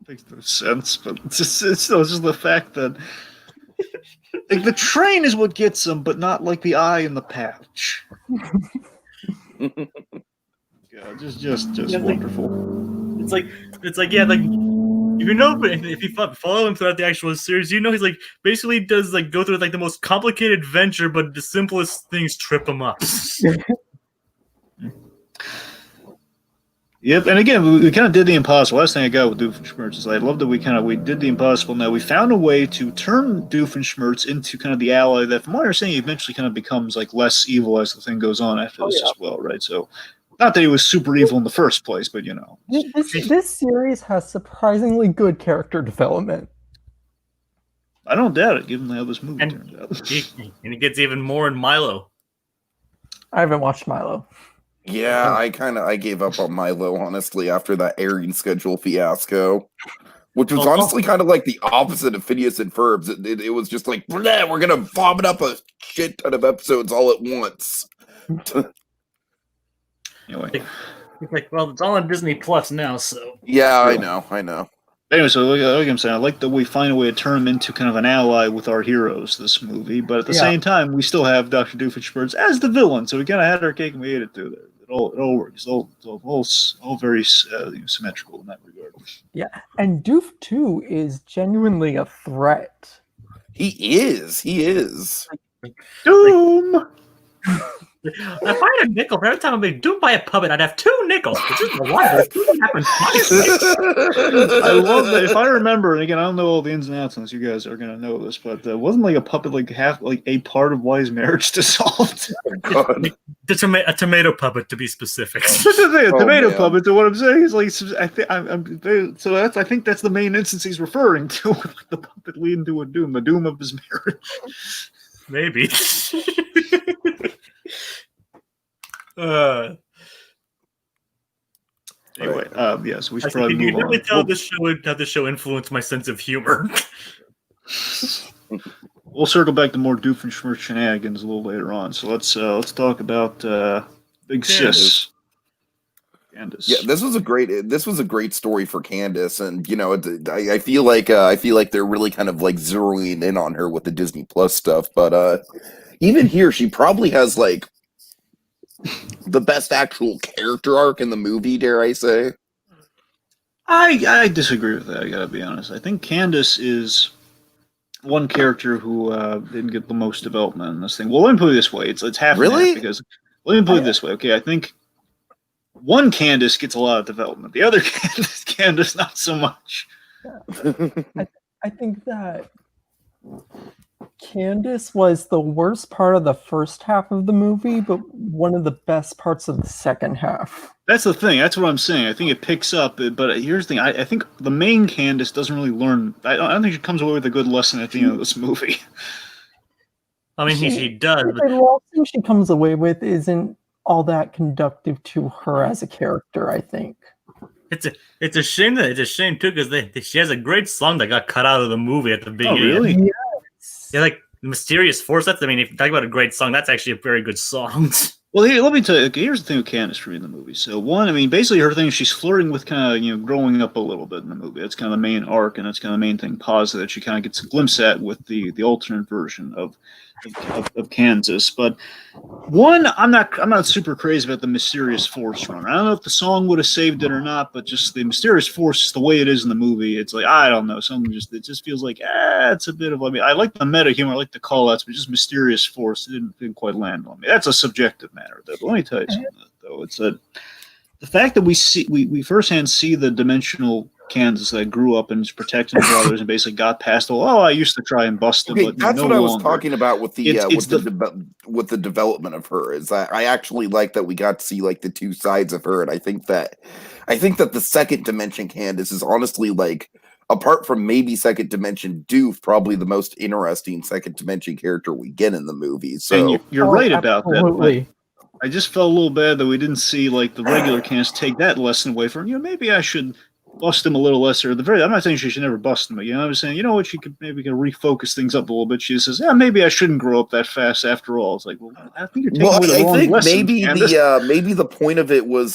Makes no sense, but it's just the fact that like, the train is what gets him, but not like the eye in the patch. Yeah, just wonderful. It's like yeah, like if you follow him throughout the actual series, he's like basically does like go through like the most complicated adventure, but the simplest things trip him up. Yep, and again, we kind of did the impossible. Last thing I got with Doofenshmirtz is I love that we did the impossible. Now we found a way to turn Doofenshmirtz into kind of the ally that, from what I understand, he eventually kind of becomes like less evil as the thing goes on after this as well, right? So, not that he was super evil in the first place, but you know, this series has surprisingly good character development. I don't doubt it, given how this movie turns out. And it gets even more in Milo. I haven't watched Milo. Yeah, I gave up on Milo, honestly, after that airing schedule fiasco. Which was honestly kind of like the opposite of Phineas and Ferb's. It was just like, we're going to vomit up a shit ton of episodes all at once. Anyway. It's like, well, it's all on Disney Plus now, so... Yeah, I know. Anyway, so like I'm saying, I like that we find a way to turn him into kind of an ally with our heroes this movie, but at the same time, we still have Dr. Doofenshmirtz as the villain, so we kind of had our cake and we ate it too there. It all works. All very symmetrical in that regard. Yeah, and Doof 2 is genuinely a threat. He is. Doom! If I had a nickel for every time I made Doom by a puppet, I'd have 2 nickels. Which is a lot. It happens I love that. If I remember, and again, I don't know all the ins and outs unless you guys are gonna know this, but wasn't like a puppet like a part of why his marriage dissolved? A tomato puppet, to be specific. That's the thing, a tomato puppet. So what I'm saying is, like, I think that's the main instance he's referring to, with the puppet leading to the doom of his marriage. Maybe. Anyway, yes, we should I probably think you move can really on. tell how this show influenced my sense of humor. We'll circle back to more Doofenshmirtz shenanigans a little later on. So let's talk about Big Sis. Candace. Yeah, this was a great story for Candace, and you know, I feel like they're really kind of like zeroing in on her with the Disney Plus stuff. But even here, she probably has like the best actual character arc in the movie, dare I say. I disagree with that, I gotta be honest. I think Candace is one character who didn't get the most development in this thing. Well, let me put it this way. It's half and half, because let me put it this way, okay? I think one Candace gets a lot of development. The other Candace not so much. I think that Candace was the worst part of the first half of the movie, but one of the best parts of the second half. That's the thing. That's what I'm saying. I think it picks up, but here's the thing. I think the main Candace doesn't really learn. I don't think she comes away with a good lesson at the end of this movie. I mean, she does. The lesson she comes away with isn't all that conductive to her as a character, I think. It's a shame too, because she has a great song that got cut out of the movie at the beginning. Oh, really? Yes. Yeah, like Mysterious Force. If you talk about a great song, that's actually a very good song. Well, here, let me tell you. Okay, here's the thing with Candace for me in the movie. So, one, I mean, basically her thing is she's flirting with kind of, growing up a little bit in the movie. That's kind of the main arc, and that's kind of the main thing positive that she kind of gets a glimpse at with the alternate version of Kansas. But one, I'm not super crazy about the Mysterious Force run. I don't know if the song would have saved it or not, but just the Mysterious Force, the way it is in the movie, it's like, I don't know, it just feels like it's a bit of, I mean, I like the meta humor, I like the call outs, but just Mysterious Force didn't quite land on me. That's a subjective matter, though. But let me tell you something, though. It's the fact that we firsthand see the dimensional Kansas that grew up and is protecting his brothers and basically got past I used to try and bust him, but that's no what I was longer. talking about with the with the development of her. Is that I actually like that we got to see like the two sides of her, and I think that the second dimension Candace is honestly, like, apart from maybe second dimension Doof, probably the most interesting second dimension character we get in the movie. So and you're right about absolutely. that. I just felt a little bad that we didn't see like the regular Candace take that lesson away from maybe I should bust him a little less, or at the very. I'm not saying she should never bust him, but I'm saying, you know what, she could maybe refocus things up a little bit. She says, maybe I shouldn't grow up that fast after all. It's like, well, I think you're taking away the wrong lesson. Maybe the point of it was,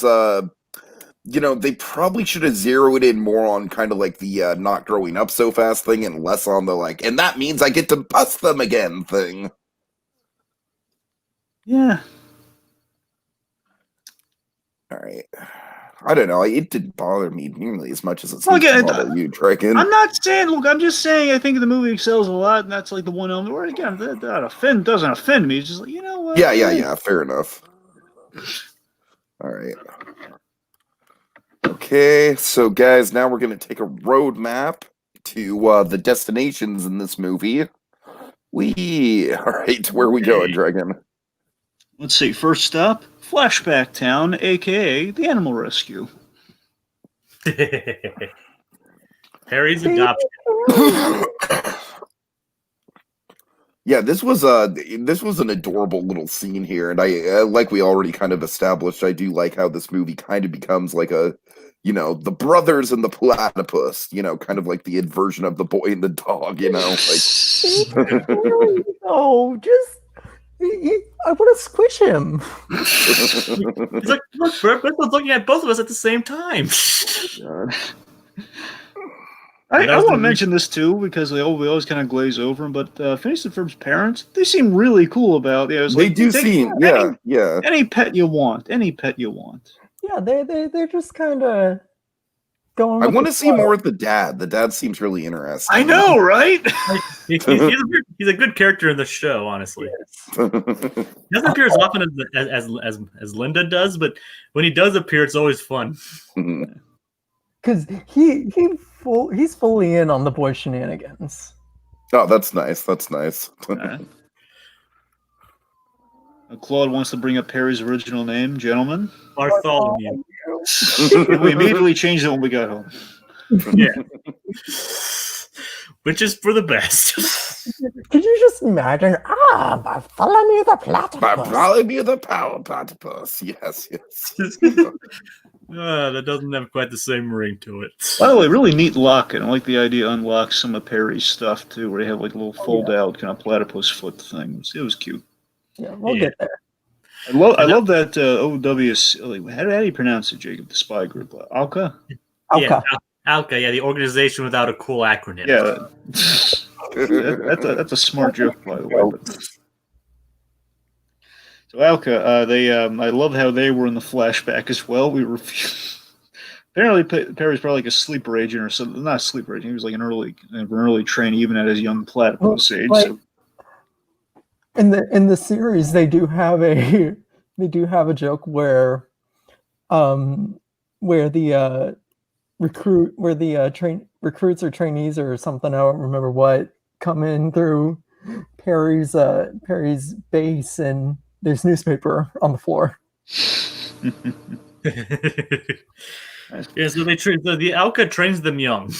they probably should have zeroed in more on kind of like the not growing up so fast thing, and less on the like, and that means I get to bust them again thing. Yeah. All right. I don't know. It didn't bother me nearly as much as it Well, seems to again, bother you, Dragon. I'm not saying. Look, I'm just saying. I think the movie excels a lot, and that's like the one element where again that doesn't offend me. It's just like, you know what? Yeah. Fair enough. All right. Okay, so guys, now we're gonna take a road map to the destinations in this movie. All right, where are we going, Dragon? Let's see. First stop, Flashback Town, aka the Animal Rescue. Harry's adoption. Yeah, this was an adorable little scene here, and I like we already kind of established. I do like how this movie kind of becomes like a, the brothers and the platypus, kind of like the inversion of the boy and the dog, like. Oh, just I want to squish him. He's like, look, Bert, Bert was looking at both of us at the same time. I want to mention this too because we always kind of glaze over them. But Phineas and Ferb's parents, they seem really cool about it. They do seem, yeah. Any pet you want, Yeah, they're just kind of going. I want to see more of the dad. The dad seems really interesting. I know, right? He's a good character in the show, honestly. He doesn't appear as often as Linda does, but when he does appear, it's always fun. Because he's fully in on the boy shenanigans. Oh, that's nice. That's nice. Claude wants to bring up Perry's original name, gentlemen. Bartholomew. We immediately changed it when we got home. Yeah. Which is for the best. Could you just imagine? Bartholomew the platypus. Bartholomew the platypus. Yes. That doesn't have quite the same ring to it. By the way, really neat locking. I like the idea to unlock some of Perry's stuff too, where they have like a little fold-out kind of platypus foot thing. It was cute. Yeah, we'll get there. I love that OW. How do you pronounce it, Jacob? The spy group, Alka. Yeah, Alka. Yeah, the organization without a cool acronym. Yeah, that's a smart joke, by the way. So Alka, I love how they were in the flashback as well. We were apparently Perry's probably like a sleeper agent or something. Not a sleeper agent. He was like an early trainee, even at his young platypus age. Like, so. In the series, they do have a joke where the recruits or trainees or something, I don't remember what, come in through Perry's base and there's newspaper on the floor. Yeah, so the Alka trains them young.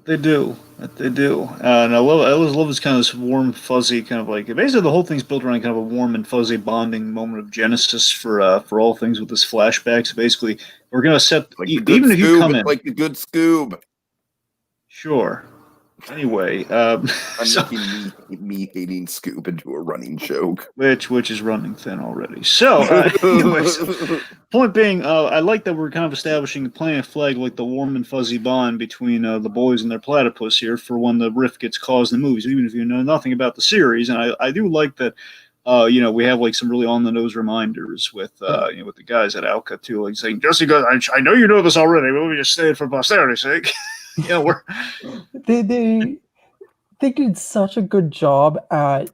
They do. And I always love this kind of this warm, fuzzy kind of like, basically the whole thing's built around kind of a warm and fuzzy bonding moment of genesis for all things with this flashback. So basically, we're going to set, like even if you come in. Like a good Scoob. Sure. Anyway, I'm making me hating Scoob into a running joke, which is running thin already. So, anyways, point being, I like that we're kind of establishing the planting flag, like the warm and fuzzy bond between the boys and their platypus here for when the rift gets caused in the movies, even if you know nothing about the series. And I do like that. We have like some really on the nose reminders with with the guys at Alka too, like saying, just because I know you know this already, but we just say it for posterity's sake. They did such a good job at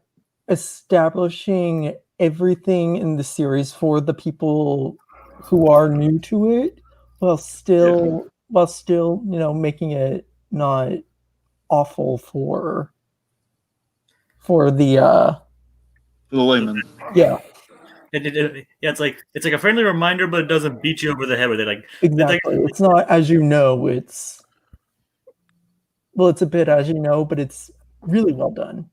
establishing everything in the series for the people who are new to it, while still making it not awful for the layman. Yeah. It's like a friendly reminder, but it doesn't beat you over the head with it. Like exactly, it's not as you know. It's a bit as you know, but it's really well done.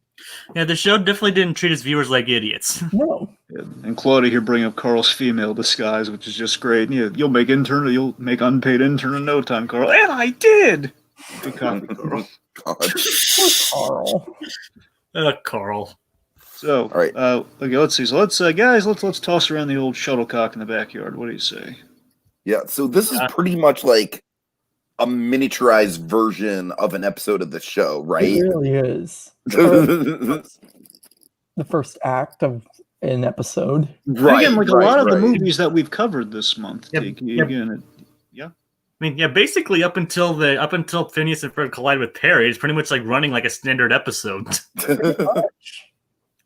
Yeah, the show definitely didn't treat its viewers like idiots. No. And Claudia here bringing up Carl's female disguise, which is just great. You'll make unpaid intern in no time, Carl. And I did. Good copy, Carl. God. Carl. So, all right. Okay, let's see. So let's toss around the old shuttlecock in the backyard. What do you say? Yeah. So this is pretty much like a miniaturized version of an episode of the show, right? It really is. The first act of an episode. And again, like a lot of the movies that we've covered this month. Yep, Tiki, yep. again, yeah. I mean, yeah, basically up until Phineas and Ferb collide with Perry, it's pretty much like running like a standard episode.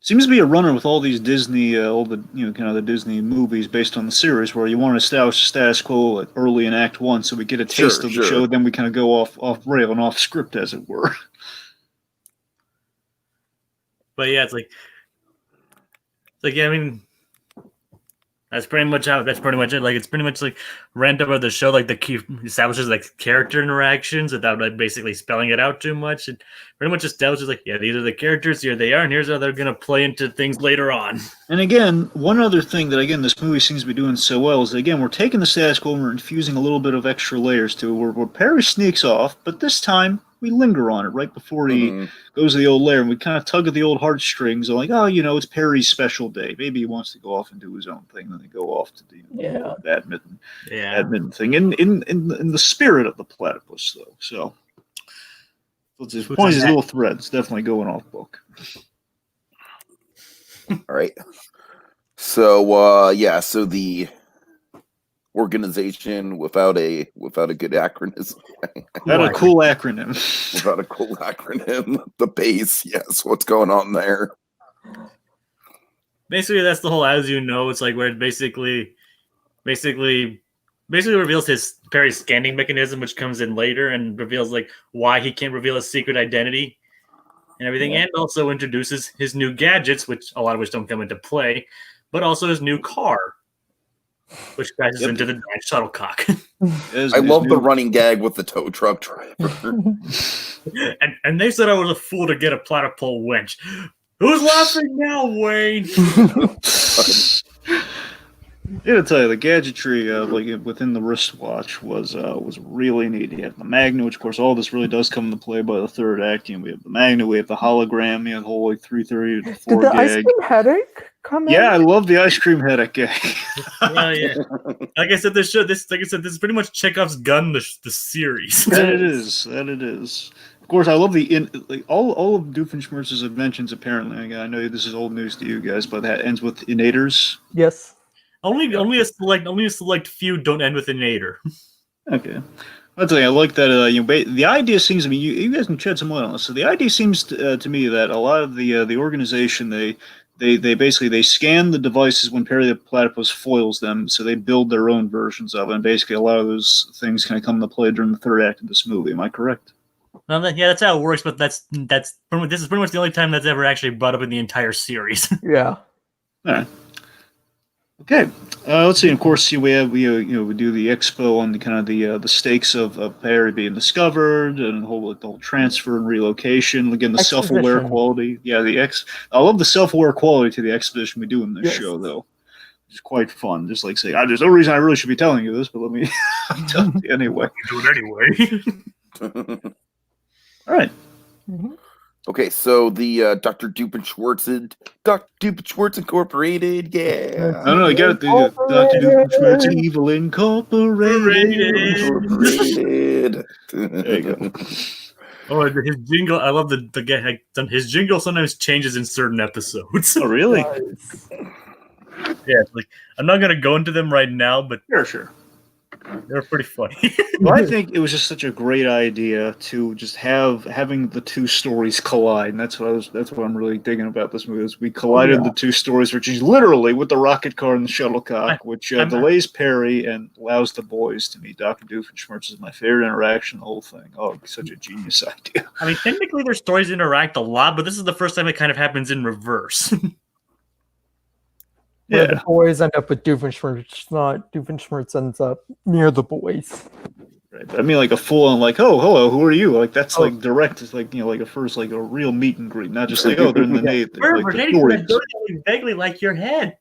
Seems to be a runner with all these Disney, all the kind of the Disney movies based on the series, where you want to establish status quo early in Act 1, so we get a taste of the show, then we kind of go off rail and off script, as it were. But yeah, it's like yeah, I mean, that's pretty much it. Like, it's pretty much like random of the show, like the key establishes like character interactions without like basically spelling it out too much. It pretty much establishes like, yeah, these are the characters, here they are, and here's how they're gonna play into things later on. And again, one other thing that again this movie seems to be doing so well is that, again, we're taking the status quo and we're infusing a little bit of extra layers to it, where Perry sneaks off, but this time we linger on it right before he goes to the old lair, and we kind of tug at the old heartstrings. Like, oh, it's Perry's special day. Maybe he wants to go off and do his own thing. Then they go off to the badminton thing in the spirit of the platypus, though. So it's just one of these little threads, definitely going off book. All right. So so the organization without a good acronym. Without a cool acronym. Without a cool acronym. The base, yes. What's going on there? Basically, that's the whole as you know. It's like where it basically reveals Perry's scanning mechanism, which comes in later, and reveals like why he can't reveal his secret identity and everything, and also introduces his new gadgets, which a lot of which don't come into play, but also his new car, which crashes into the giant shuttlecock. I love the running gag with the tow truck driver. and they said I was a fool to get a platypus winch. Who's laughing now, Wayne? I gotta tell you, the gadgetry, like within the wristwatch, was really neat. You have the magnet, which of course all this really does come into play by the third act. We have the magnet, we have the hologram, the whole like 3:30 to 4 Did the gag. ice cream headache come in? Yeah, I love the ice cream headache gag. Yeah. Like I said, this is pretty much Chekhov's gun, the series. That it is. Of course, I love all of Doofenshmirtz's inventions. Apparently, I know this is old news to you guys, but that ends with innators. Yes. Only a select few don't end with a nader. Okay. I'll tell you, I like that. The idea seems to me, you guys can shed some light on this. So the idea seems to me that a lot of the organization, they basically scan the devices when Perry the Platypus foils them, so they build their own versions of it. And basically, a lot of those things kind of come into play during the third act of this movie. Am I correct? Yeah, that's how it works. But this is pretty much the only time that's ever actually brought up in the entire series. Yeah. All right. Okay, let's see. Of course, we do the expo on the kind of the stakes of Perry being discovered and the whole transfer and relocation. Again, the self-aware quality. Yeah, I love the self-aware quality to the exposition we do in this show, though. It's quite fun. Just like saying, there's no reason I really should be telling you this, but let me tell you anyway. Do it anyway. All right. Mm-hmm. Okay, so the Dr. Doofenshmirtz Incorporated, yeah. No, I got it. Dr. Doofenshmirtz Evil Incorporated. There you go. Oh, his jingle! I love his jingle. Sometimes changes in certain episodes. Oh, really? Yeah, I'm not gonna go into them right now, but Sure. They're pretty funny. Well, I think it was just such a great idea to just having the two stories collide, and that's what I'm really digging about this movie. Is we collided the two stories, which is literally with the rocket car and the shuttlecock, which delays Perry and allows the boys to meet Dr. Doofenshmirtz. Is my favorite interaction in the whole thing. Oh, such a genius idea. I mean, technically their stories interact a lot, but this is the first time it kind of happens in reverse. Where the boys end up with Doofenshmirtz, not Doofenshmirtz ends up near the boys. Right, but I mean, like a full-on, like, oh, hello, who are you? Like that's like direct. It's like like a first, like a real meet and greet, not just like they're in the name. Like vaguely like your head.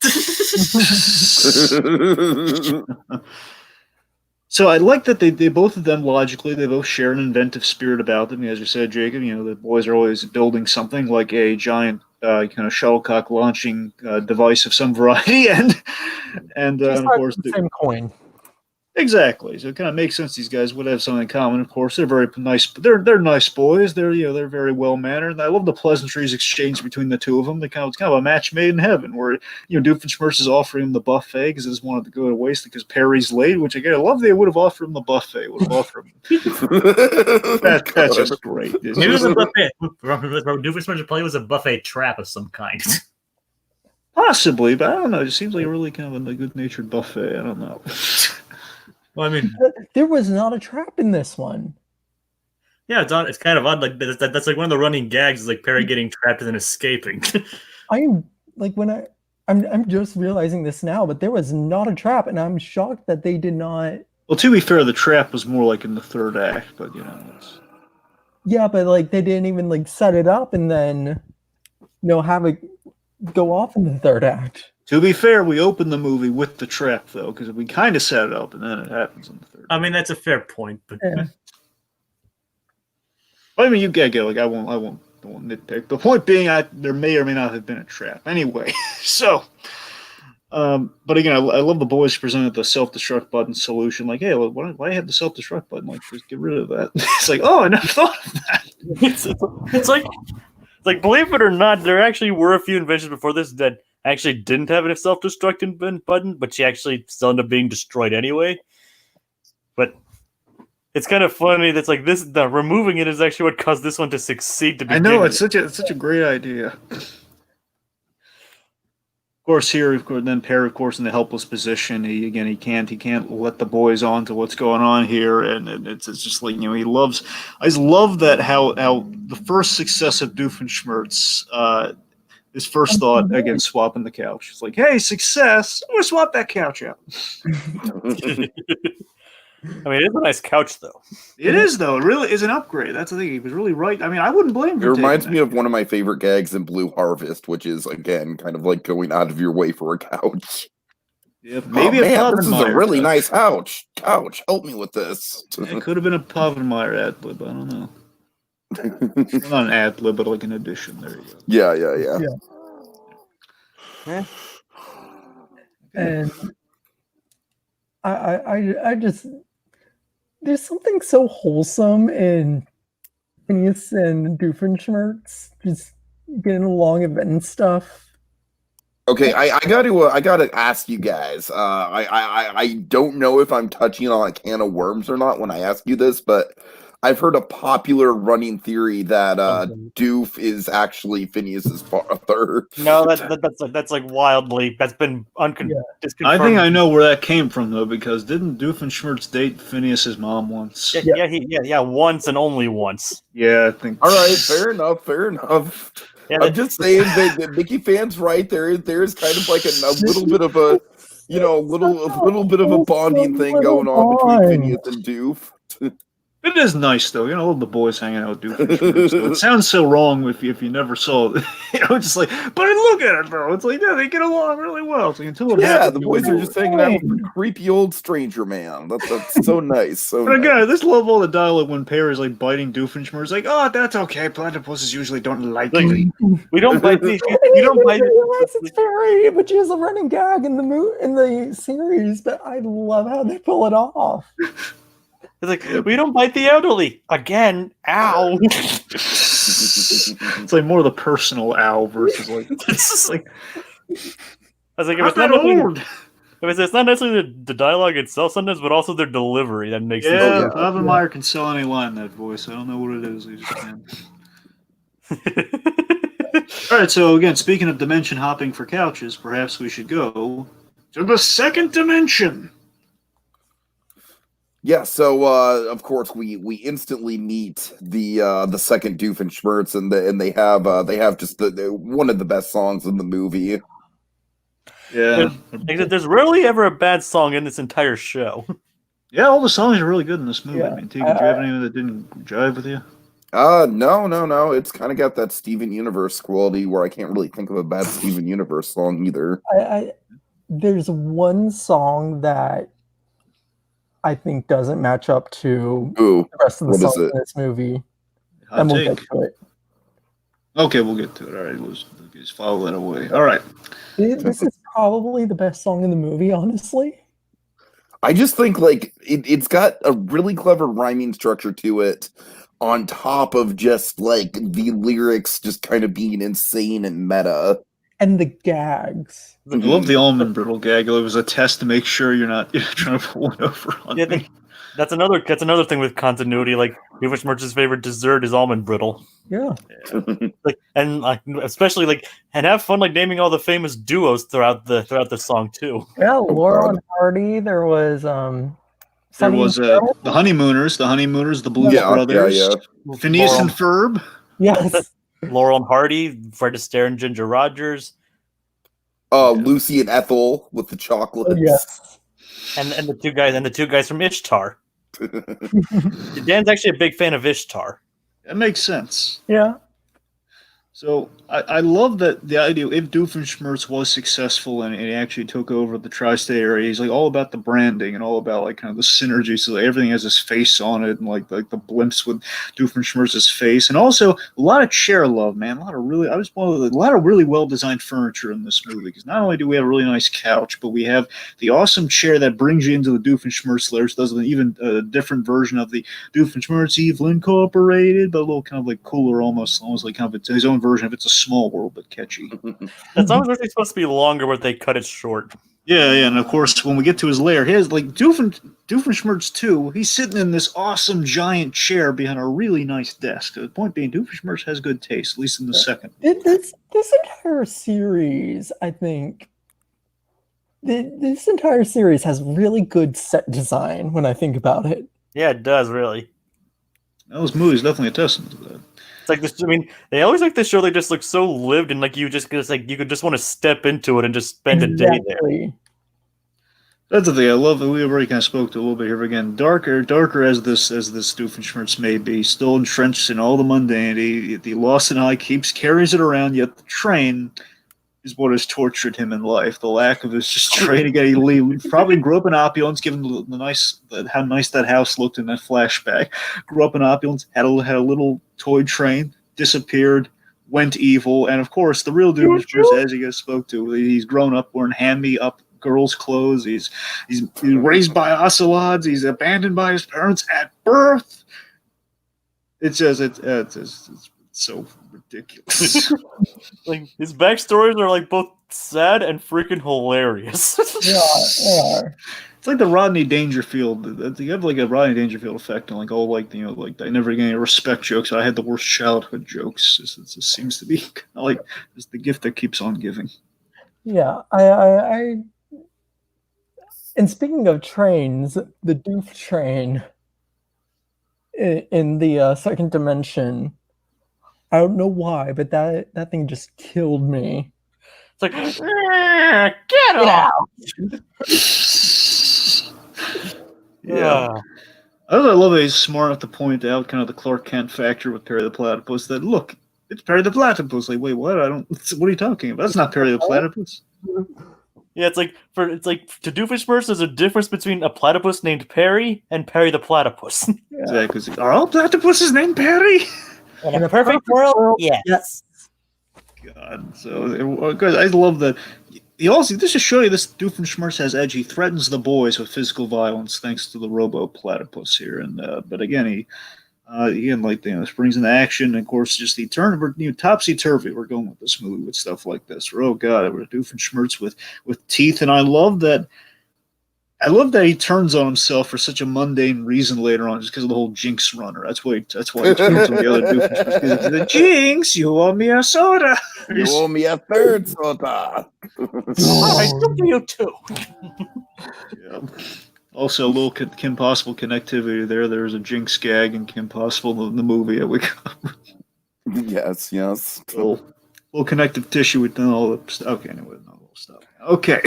So I like that they both of them logically they both share an inventive spirit about them. As you said, Jacob, the boys are always building something like a giant kind of shuttlecock launching device of some variety, and of course the same coin. Exactly. So it kind of makes sense these guys would have something in common. Of course, they're very nice. They're nice boys. They're very well mannered. I love the pleasantries exchanged between the two of them. It's kind of a match made in heaven. Where Doofenshmirtz is offering him the buffet because he just wanted to go to waste because Perry's late. Which again, I love they would have offered him the buffet. Would have offered him. That's just great. Maybe it was a buffet. Doofenshmirtz probably was a buffet trap of some kind. Possibly, but I don't know. It seems like really kind of a good-natured buffet. I don't know. Well, I mean, There was not a trap in this one. yeah, it's kind of odd. Like that's like one of the running gags is like Perry getting trapped and then escaping. I am like I'm just realizing this now, but there was not a trap, and I'm shocked that they did not. Well, to be fair, the trap was more like in the third act, but it's... Yeah, but like they didn't even like set it up and then have it go off in the third act. To be fair, we opened the movie with the trap, though, because we kind of set it up, and then it happens in the third. I mean, that's a fair point, but Yeah. I mean, you get like I won't nitpick. The point being, there may or may not have been a trap. Anyway, so, but again, I love the boys presented the self-destruct button solution. Like, hey, well, why have the self-destruct button? Like, just get rid of that. It's like, oh, I never thought of that. It's like, believe it or not, there actually were a few inventions before this that actually didn't have a self-destruct button, but she actually still ended up being destroyed anyway. But it's kind of funny that's like this. The removing it is actually what caused this one to succeed. I know it's such a great idea. Of course, then Perry, of course, in the helpless position. He can't let the boys on to what's going on here, and it's just like he loves. I just love that how the first success of Doofenshmirtz. His first thought, again, swapping the couch. It's like, hey, success! I'm going to swap that couch out. I mean, it is a nice couch, though. It is, though. It really is an upgrade. That's the thing. He was really right. I mean, I wouldn't blame him. It reminds me of one of my favorite gags in Blue Harvest, which is, again, kind of like going out of your way for a couch. Yeah, maybe this is a really couch. nice couch. Couch, help me with this. It could have been a Povenmire ad lib. I don't know. Not an ad lib, but like an addition. There you go. Yeah. And I just there's something so wholesome in Phineas and Doofenshmirtz just getting along and stuff. Okay, I gotta ask you guys. I don't know if I'm touching on a can of worms or not when I ask you this, but I've heard a popular running theory that Doof is actually Phineas's father. No, that's like wildly. That's been disconfirmed. I think I know where that came from though, because didn't Doofenshmirtz date Phineas's mom once? Yeah, once and only once. Yeah, I think. All right, fair enough. Yeah, I'm just saying that Mickeyfan's right. There is kind of like a little bit of a, little bit of a bonding thing going on between Phineas and Doof. It is nice though, I love the boys hanging out with Doofenshmirtz. So it sounds so wrong if you never saw it. Just like, but look at it though. It's like, yeah, they get along really well. It's like, until it happens, the boys are just hanging out with a creepy old stranger man. That's so nice. So but again, I just love all the dialogue when Perry's like biting Doofenshmirtz. Like, oh, that's okay. Platypuses usually don't like you. We don't bite these. We don't bite it's Perry, which is a running gag in the series. But I love how they pull it off. It's like, we don't bite the elderly. Again, ow. It's like more the personal ow versus like... It's like... I was like, if it's not necessarily the dialogue itself sometimes, but also their delivery that makes it. Yeah, Povenmire can sell any line in that voice. I don't know what it is. He just can. All right, so again, speaking of dimension hopping for couches, perhaps we should go to the second dimension. Yeah, so of course we instantly meet the second Doofenshmirtz, and they have just one of the best songs in the movie. Yeah, there's rarely ever a bad song in this entire show. Yeah, all the songs are really good in this movie. Yeah. I mean, Tiki, do you have anything that didn't jive with you? No. It's kind of got that Steven Universe quality where I can't really think of a bad Steven Universe song either. There's one song that I think doesn't match up to the rest of the songs in this movie. And we'll get to it. Okay, we'll get to it. All right, let's just follow that away. All right. This is probably the best song in the movie, honestly. I just think like it's got a really clever rhyming structure to it, on top of just like the lyrics just kind of being insane and meta. And the gags. I love the almond brittle gag. It was a test to make sure you're not trying to pull one over on me. That's another thing with continuity. Like Doofenshmirtz's favorite dessert is almond brittle. Yeah. Especially and have fun naming all the famous duos throughout the song too. Yeah, Laurel and Hardy. There was there was the Honeymooners, the Blues Brothers, Phineas and Ferb. Yes. Laurel and Hardy, Fred Astaire and Ginger Rogers. Lucy and Ethel with the chocolates. Yes. And the two guys from Ishtar. Dan's actually a big fan of Ishtar. That makes sense. Yeah. So I love that the idea, if Doofenshmirtz was successful and he actually took over the tri-state area, he's all about the branding and all about kind of the synergy, so everything has his face on it, and like the blimps with Doofenshmirtz's face, and also a lot of chair love, man. A lot of really well designed furniture in this movie, because not only do we have a really nice couch, but we have the awesome chair that brings you into the Doofenshmirtz lair. Does an even different version of the Doofenshmirtz Evil Incorporated, but a little kind of cooler, almost like kind of his own version of It's a Small World, but catchy. That song was actually supposed to be longer, but they cut it short. Yeah, and of course, when we get to his lair, here's Doofenshmirtz 2, he's sitting in this awesome giant chair behind a really nice desk. The point being, Doofenshmirtz has good taste, at least in the second. This entire series, I think, this entire series has really good set design when I think about it. Yeah, it does, really. Those movies definitely a testament to that. It's like this. I mean, they always like this show. They just look so lived, and you could just want to step into it and just spend a day there. That's the thing I love. We already kind of spoke to a little bit here again. Darker as this Doofenshmirtz may be, still entrenched in all the mundanity. The Lawson Eye carries it around. Yet the train is what has tortured him in life. The lack of his just train again. He probably grew up in opulence, given how nice that house looked in that flashback. Grew up in opulence, had a little toy train, disappeared, went evil, and of course the real Doofenshmirtz, as you guys spoke to, he's grown up wearing hand-me-up girls' clothes. He's raised by ocelots. He's abandoned by his parents at birth. It's so ridiculous. His backstories are both sad and freaking hilarious. Yeah, they are. It's like the Rodney Dangerfield. You have a Rodney Dangerfield effect on I never get any respect jokes. I had the worst childhood jokes. It just seems to be just the gift that keeps on giving. Yeah, I and speaking of trains, the Doof train in the second dimension, I don't know why, but that thing just killed me. It's like, get out! Yeah. I love that he's smart enough to point out kind of the Clark Kent factor with Perry the Platypus. That look, it's Perry the Platypus. Like, wait, what? What are you talking about? That's not Perry the Platypus. Yeah, it's like to Doofenshmirtz, there's a difference between a platypus named Perry and Perry the Platypus. Yeah. Exactly. Are all platypuses named Perry? In a perfect world, yes. God, so good. I love that. He also, this to show you this Doofenshmirtz has edge. He threatens the boys with physical violence thanks to the Robo Platypus here, and but again this brings into action. And of course, just the turn, topsy turvy. We're going with this movie with stuff like this. Oh God, we're Doofenshmirtz with teeth, and I love that. He turns on himself for such a mundane reason later on, just because of the whole Jinx runner. That's why he turns on the other Doofenshmirtz. The Jinx, you owe me a soda. You owe me a third soda. I took you too. Yeah. Also, a little Kim Possible connectivity there. There's a Jinx gag in Kim Possible in the movie that we covered. Yes. A little connective tissue with all the stuff. Okay, anyway, we'll stop. Okay.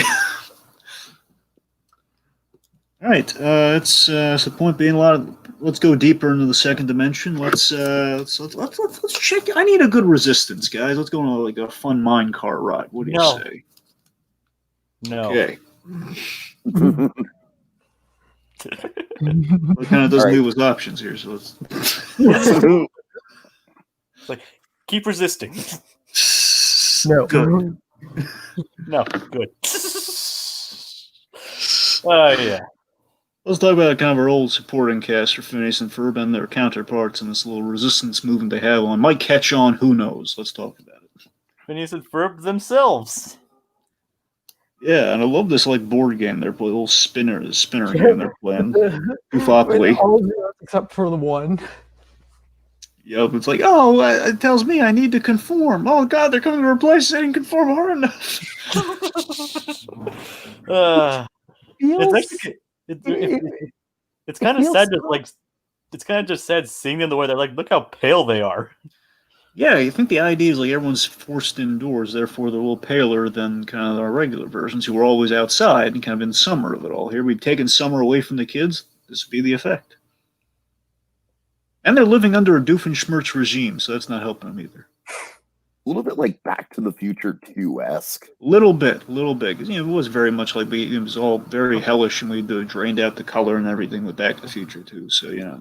All right, so the point being, let's go deeper into the second dimension. Let's check. I need a good resistance, guys. Let's go on a fun mine car ride. What do you say? No. Okay. What kind of doesn't leave us options here? So let's. It's like, keep resisting. No. Good. No, good. Oh yeah. Let's talk about kind of our old supporting cast for Phineas and Ferb and their counterparts in this little resistance movement they have on. Might catch on, who knows? Let's talk about it. Phineas and Ferb themselves. Yeah, and I love this like board game. They're playing little spinner game they're playing. Goofopoly. All zeros except for the one. Yep, it's like, oh, it tells me I need to conform. Oh God, they're coming to replace. I didn't conform hard enough. It's actually it's kind of sad. It's kind of just sad seeing them the way they're like. Look how pale they are. Yeah, you think the idea is like everyone's forced indoors, therefore they're a little paler than kind of our regular versions who were always outside and kind of in summer of it all. Here we've taken summer away from the kids. This would be the effect. And they're living under a Doofenshmirtz regime, so that's not helping them either. A little bit like Back to the Future 2-esque. Little bit. Because, it was very much like it was all very hellish, and we drained out the color and everything with Back to the Future too. So yeah.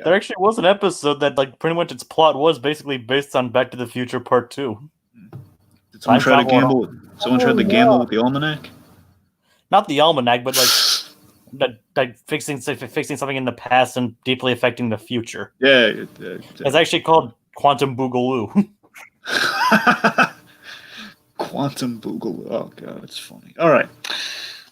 There actually was an episode that like pretty much its plot was basically based on Back to the Future Part 2. Did someone try to gamble? Someone tried to gamble with the almanac? Not the almanac, but like fixing something in the past and deeply affecting the future. Yeah. It's actually called Quantum Boogaloo. Quantum Boogaloo. Oh God, it's funny. All right.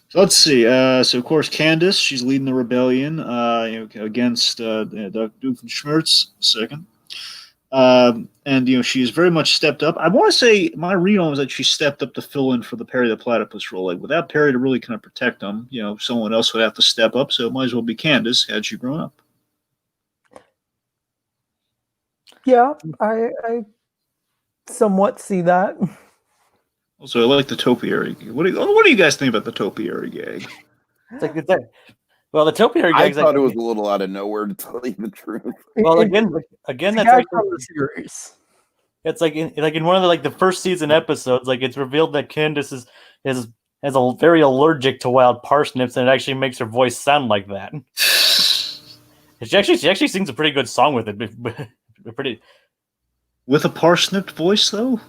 So let's see. So of course, Candace, she's leading the rebellion against Dr. Doofenshmirtz second. And she's very much stepped up. I want to say my read on was that she stepped up to fill in for the Perry the Platypus role. Like without Perry to really kind of protect him, someone else would have to step up. So it might as well be Candace had she grown up. Yeah, I somewhat see that. Also, I like the topiary. What do you guys think about the topiary gag? Well, the topiary gag. I thought it was a little out of nowhere, to tell you the truth. Well, again, that's like from the series. It's like in one of the first season episodes, like it's revealed that Candace is very allergic to wild parsnips, and it actually makes her voice sound like that. She actually sings a pretty good song with it. With a parsnip voice, though.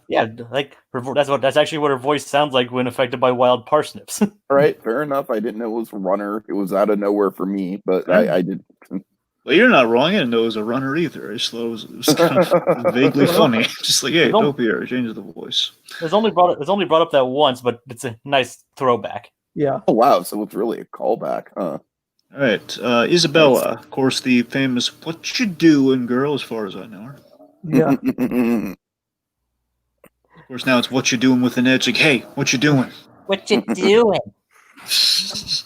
Yeah, like that's actually what her voice sounds like when affected by wild parsnips. All right, fair enough. I didn't know it was a runner. It was out of nowhere for me, but I did. Well, you're not wrong. I didn't know it was a runner either. I just thought it was kind of vaguely funny. Just like, hey, topiary, change the voice. It's only brought up that once, but it's a nice throwback. Yeah. Oh wow, so it's really a callback, huh? All right, Isabella, of course, the famous "What you doing" girl, as far as I know her. Yeah. Of course, now it's "What you doing" with an edge. Like, hey, what you doing? What you doing? She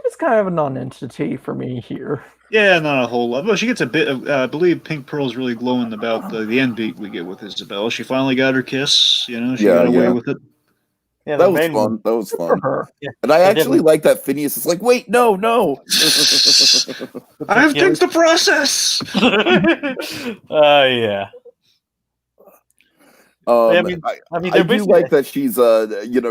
was kind of a non-entity for me here. Yeah, not a whole lot. Well, she gets a bit of, I believe Pink Pearl's really glowing about the end beat we get with Isabella. She finally got her kiss, she got away with it. Yeah, that was fun. That was fun. For her. Yeah. And I actually like that Phineas is like, wait, no. I have things to process. Yeah. I they're do like that she's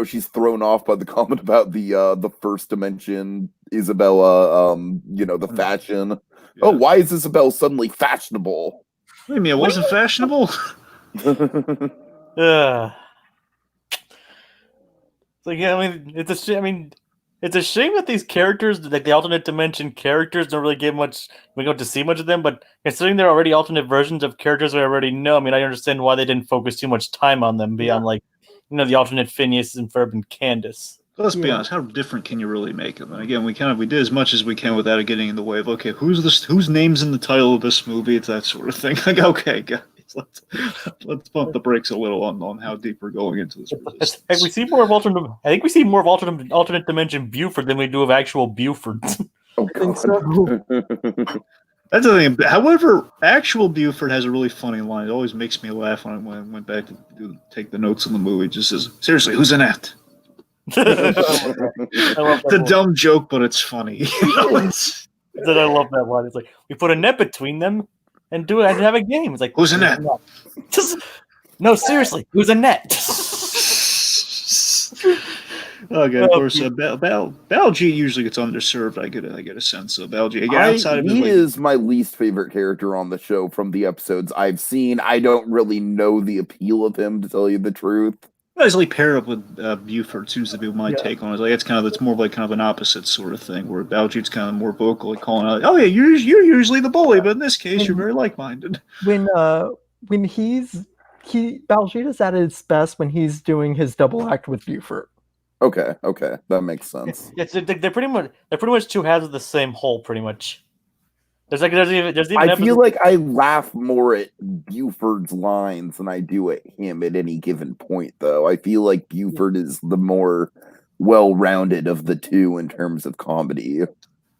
she's thrown off by the comment about the first dimension Isabella, the fashion. Yeah. Oh, why is Isabella suddenly fashionable? What do you mean it wasn't fashionable? It's a shame that these characters, like the alternate dimension characters, don't really get much. We don't get to see much of them, but considering they're already alternate versions of characters we already know, I understand why they didn't focus too much time on them beyond the alternate Phineas and Ferb and Candace. Let's be honest. How different can you really make them? And again, we did as much as we can without it getting in the way of whose name's in the title of this movie? It's that sort of thing. Like, okay, guys, let's pump the brakes a little on how deep we're going into this. I think we see more of alternate dimension Buford than we do of actual Buford. Oh, I think so. That's the thing. However, actual Buford has a really funny line. It always makes me laugh when I went back to take the notes on the movie. It just says, "Seriously, who's in that?" It's a dumb joke, but it's funny. I love that line. It's like we put a net between them and have a game. It's like, who's in that? No, seriously, who's a net? Okay, of course, Balji usually gets underserved. I get a sense of Balji. He is my least favorite character on the show from the episodes I've seen. I don't really know the appeal of him, to tell you the truth. I like pair up with Buford seems to be my Yeah. take on it. Like it's more of like kind of an opposite sort of thing where Baljeet's kind of more vocal, like calling out, "Oh yeah, you're usually the bully, but in this case, you're very like-minded." When Baljeet is at his best when he's doing his double act with Buford. Okay, that makes sense. They're pretty much two halves of the same whole, pretty much. There's even I feel like I laugh more at Buford's lines than I do at him at any given point, though. I feel like Buford is the more well-rounded of the two in terms of comedy.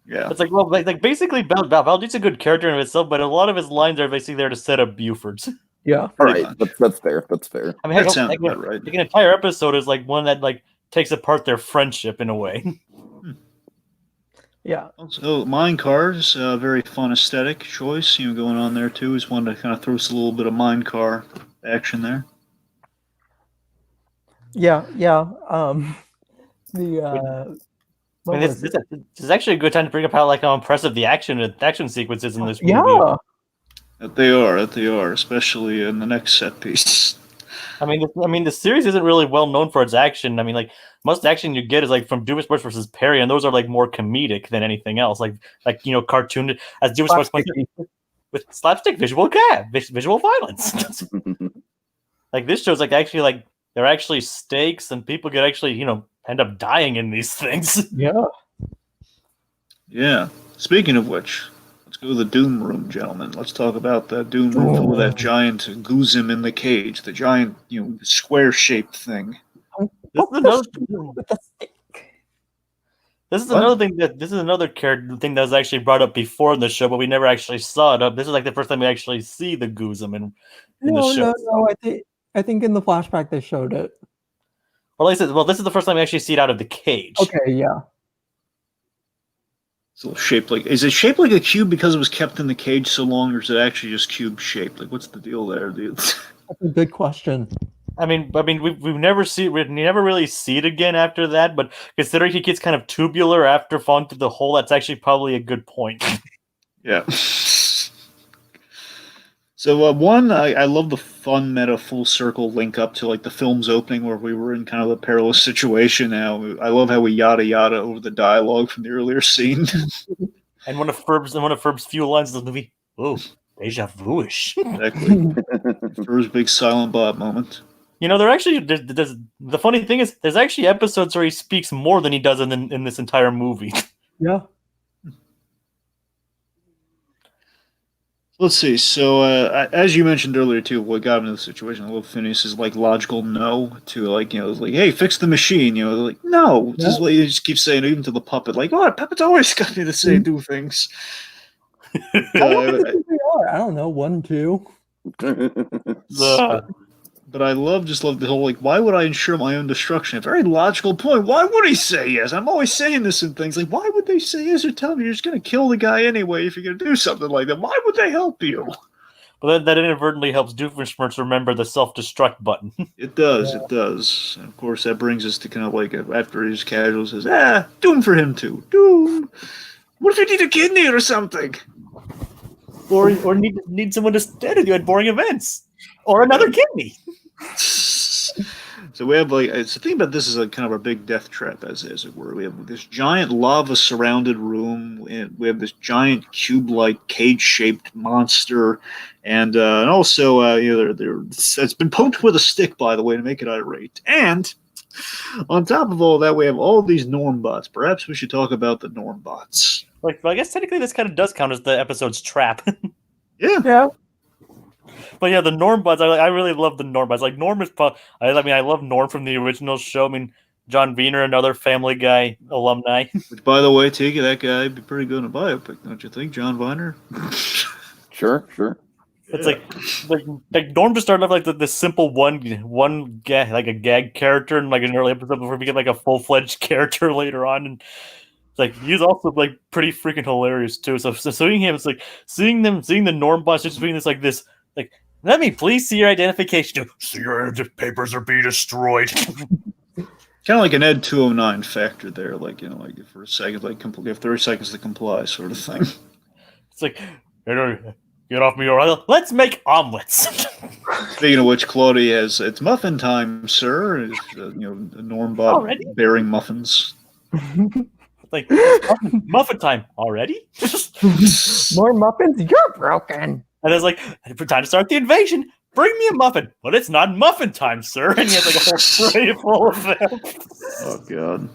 Yeah. It's like, well, like basically, Baljeet's a good character in itself, but a lot of his lines are basically there to set up Buford's. Yeah. All Pretty right, much. that's fair. That's fair. I mean, That sounds about right. like an entire episode is like one that like takes apart their friendship in a way. Yeah. So Mine Cars, very fun aesthetic choice. Going on there too is one that kind of throws a little bit of Mine Car action there. Yeah. This is actually a good time to bring up how impressive the action sequences in this movie. Yeah. That they are, especially in the next set piece. I mean, the series isn't really well known for its action. I mean, like most action you get is like from Doofus versus Perry, and those are like more comedic than anything else. Like cartoon as Doofus with slapstick visual violence. Like this show's like actually like there are actually stakes, and people could actually end up dying in these things. Yeah. Yeah. Speaking of which, let's go to the Doom Room, gentlemen. Let's talk about that Doom Room full of that giant Goozum in the cage, the giant, square-shaped thing. This is another thing this is another character thing that was actually brought up before in the show, but we never actually saw it. This is like the first time we actually see the Goozum in the show. No. I think in the flashback they showed it. Well, this is the first time we actually see it out of the cage. Okay, yeah. It's a little shaped like. Is it shaped like a cube because it was kept in the cage so long, or is it actually just cube shaped? Like, what's the deal there, dude? That's a good question. I mean, we never really see it again after that. But considering he gets kind of tubular after falling through the hole, that's actually probably a good point. Yeah. So I love the fun meta full circle link up to like the film's opening where we were in kind of a perilous situation. Now I love how we yada yada over the dialogue from the earlier scene. And one of Ferb's few lines of the movie, "Oh, deja vu-ish." Exactly. First big Silent Bob moment. They're actually there's the funny thing is there's actually episodes where he speaks more than he does in this entire movie. Yeah. Let's see. So, as you mentioned earlier, too, what got him into the situation, I love Phineas's logical no to hey, fix the machine. No, just he just keeps saying it, even to the puppet, puppets always got me to say do things. I don't know, 1, 2. But I love the whole why would I ensure my own destruction? A very logical point. Why would he say yes? I'm always saying this in things why would they say yes or tell me you're just going to kill the guy anyway if you're going to do something like that? Why would they help you? But that inadvertently helps Doofenshmirtz remember the self-destruct button. It does, It does. And of course, that brings us to kind of after he's casual, says, Doom for him too. Doom. What if you need a kidney or something? Or need someone to stand with you at boring events. Or another kidney. So we have it's the thing about this is kind of a big death trap, as it were. We have this giant lava surrounded room. We have this giant cube like cage shaped monster, and also it's been poked with a stick, by the way, to make it irate. And on top of all that, we have all these Norm bots. Perhaps we should talk about the Norm bots. I guess technically this kind of does count as the episode's trap. Yeah. But yeah, the Norm buds. I really love the Norm buds. Norm is. I love Norm from the original show. I mean, John Wiener, another Family Guy alumni. Which, by the way, Tiki, that guy would be pretty good in a biopic, don't you think, John Wiener? Sure. It's like Norm just started off the simple one gag, a gag character in an early episode before we get a full-fledged character later on, and he's also pretty freaking hilarious too. So seeing him, it's seeing the Norm bots just being this let me please see your identification. So your papers are being destroyed. Kind of like an Ed 209 factor there, for a second, you have 30 seconds to comply, sort of thing. It's Get off me, or let's make omelets. Speaking of which, Claudia has it's muffin time, sir. Is Normbot Already? bearing muffins. Like muffin time already? More muffins? You're broken. And it's like, time to start the invasion. Bring me a muffin. But it's not muffin time, sir. And he has like a whole tray full of them. Oh god.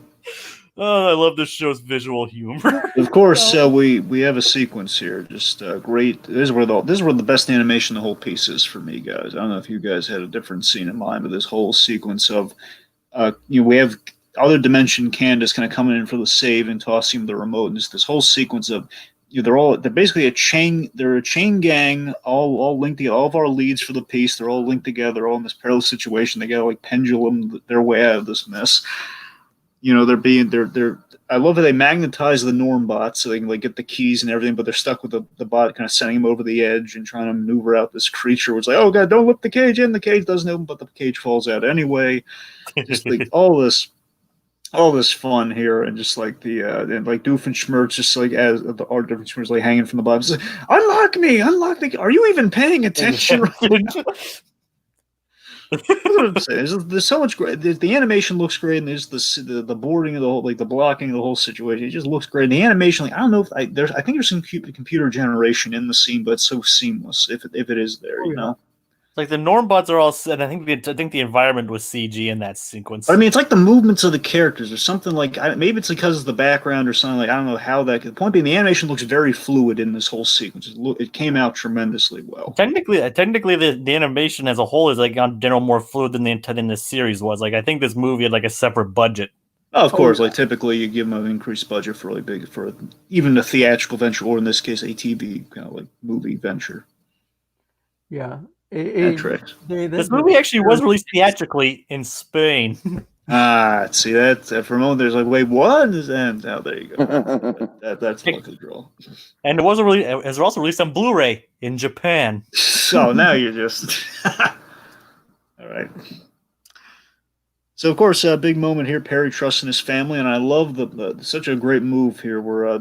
Oh, I love this show's visual humor. Of course, we have a sequence here. Just great. This is where the best animation the whole piece is for me, guys. I don't know if you guys had a different scene in mind, but this whole sequence of we have other dimension Candace kind of coming in for the save and tossing him the remote, and just this whole sequence of they're basically a chain. They're a chain gang, all linked together. All of our leads for the piece, they're all linked together, all in this parallel situation. They gotta like pendulum their way out of this mess. They're I love how they magnetize the Normbot so they can like get the keys and everything, but they're stuck with the bot kind of sending him over the edge and trying to maneuver out this creature. It's like, oh god, don't lift the cage in. The cage doesn't open, but the cage falls out anyway. Just like all this fun here, and just like and like Doofenshmirtz just like as the art Doofenshmirtz like hanging from the bottom, like, unlock me, are you even paying attention? That's what I'm saying. There's so much great. The animation looks great, and there's the boarding of the whole, like the blocking of the whole situation. It just looks great. And the animation, like I don't know if I think there's some computer generation in the scene, but it's so seamless if it is there, you know. Like the Normbots are all set. I think the environment was CG in that sequence. I mean, it's like the movements of the characters or something like. Maybe it's because of the background or something like. I don't know how that. The point being, the animation looks very fluid in this whole sequence. It came out tremendously well. Technically, the animation as a whole is like on general more fluid than the series was. Like I think this movie had like a separate budget. Oh, of course, like typically you give them an increased budget for even a theatrical venture, or in this case, a TV kind of like movie venture. Yeah. This movie actually was released theatrically in Spain. See that for a moment there's like, wait, what? And there you go. That's a lucky draw. And it was also released on Blu-ray in Japan. So now you're just all right. So of course, a big moment here. Perry trusting his family, and I love such a great move here, where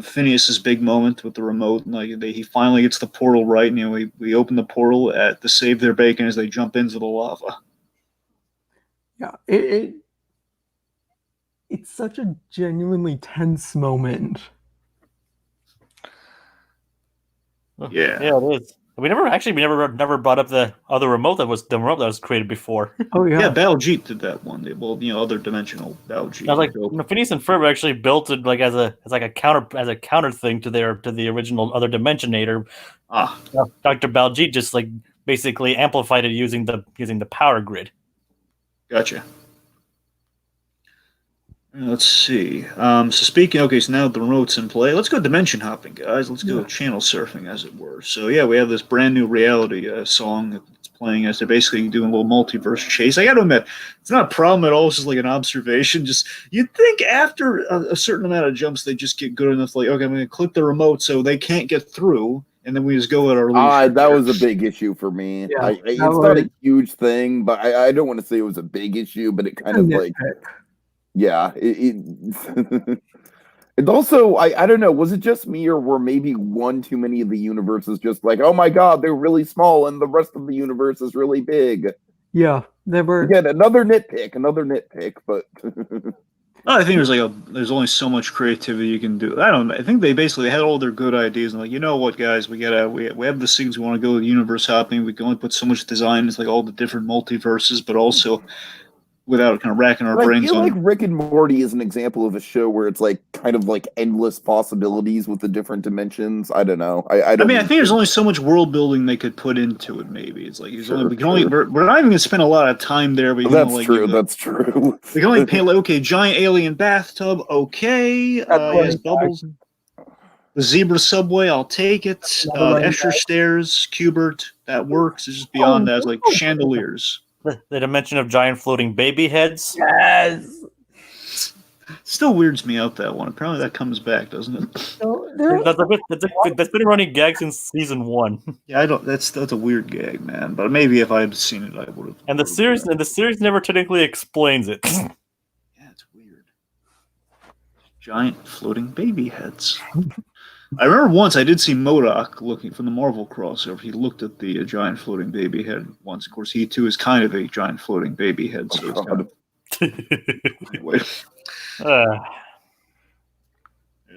Phineas's big moment with the remote, and like he finally gets the portal right, and we open the portal to save their bacon as they jump into the lava. Yeah, it's such a genuinely tense moment. Yeah, it is. We never brought up the other remote that was created before. Oh yeah, yeah. Baljeet did that one. Other dimensional Baljeet. Like Phineas and Ferb actually built it like as a counter thing to the original Other Dimensionator. Dr. Baljeet just like basically amplified it using the power grid. Gotcha. Let's see. So now the remote's in play. Let's go dimension hopping, guys. Let's go channel surfing, as it were. So yeah, we have this brand new reality song that's playing as they're basically doing a little multiverse chase. I got to admit, it's not a problem at all. It's just like an observation. Just you'd think after a certain amount of jumps, they just get good enough. Like, okay, I'm going to click the remote so they can't get through, and then we just go at our leisure. That was a big issue for me. Yeah, it's not a huge thing, but I don't want to say it was a big issue, but it kind of like. Yeah, and also I don't know. Was it just me, or were maybe one too many of the universes just like, oh my god, they're really small, and the rest of the universe is really big? Yeah, they were. Again, another nitpick, but I think there's only so much creativity you can do. I don't know. I think they basically had all their good ideas and like, you know what, guys, we have the things we want to go with universe hopping. We can only put so much design into like all the different multiverses, but also. Without kind of racking our brains I feel on. Like Rick and Morty is an example of a show where it's like kind of like endless possibilities with the different dimensions. I don't know. I think there's only so much world building they could put into it. Maybe it's like we're not even going to spend a lot of time there. But that's true. We can only paint like giant alien bathtub. Okay, yes, bubbles. The zebra subway, I'll take it. Escher stairs, Cubert, that works. It's just beyond that. It's like chandeliers. The dimension of giant floating baby heads. Yes. Still weirds me out, that one. Apparently that comes back, doesn't it? That's been a running gag since season 1. Yeah, that's a weird gag, man. But maybe if I had seen it, I would have. And the series never technically explains it. Yeah, it's weird. Giant floating baby heads. I remember once I did see MODOK looking from the Marvel crossover. He looked at the giant floating baby head once. Of course, he too is kind of a giant floating baby head. So it's kind of anyway.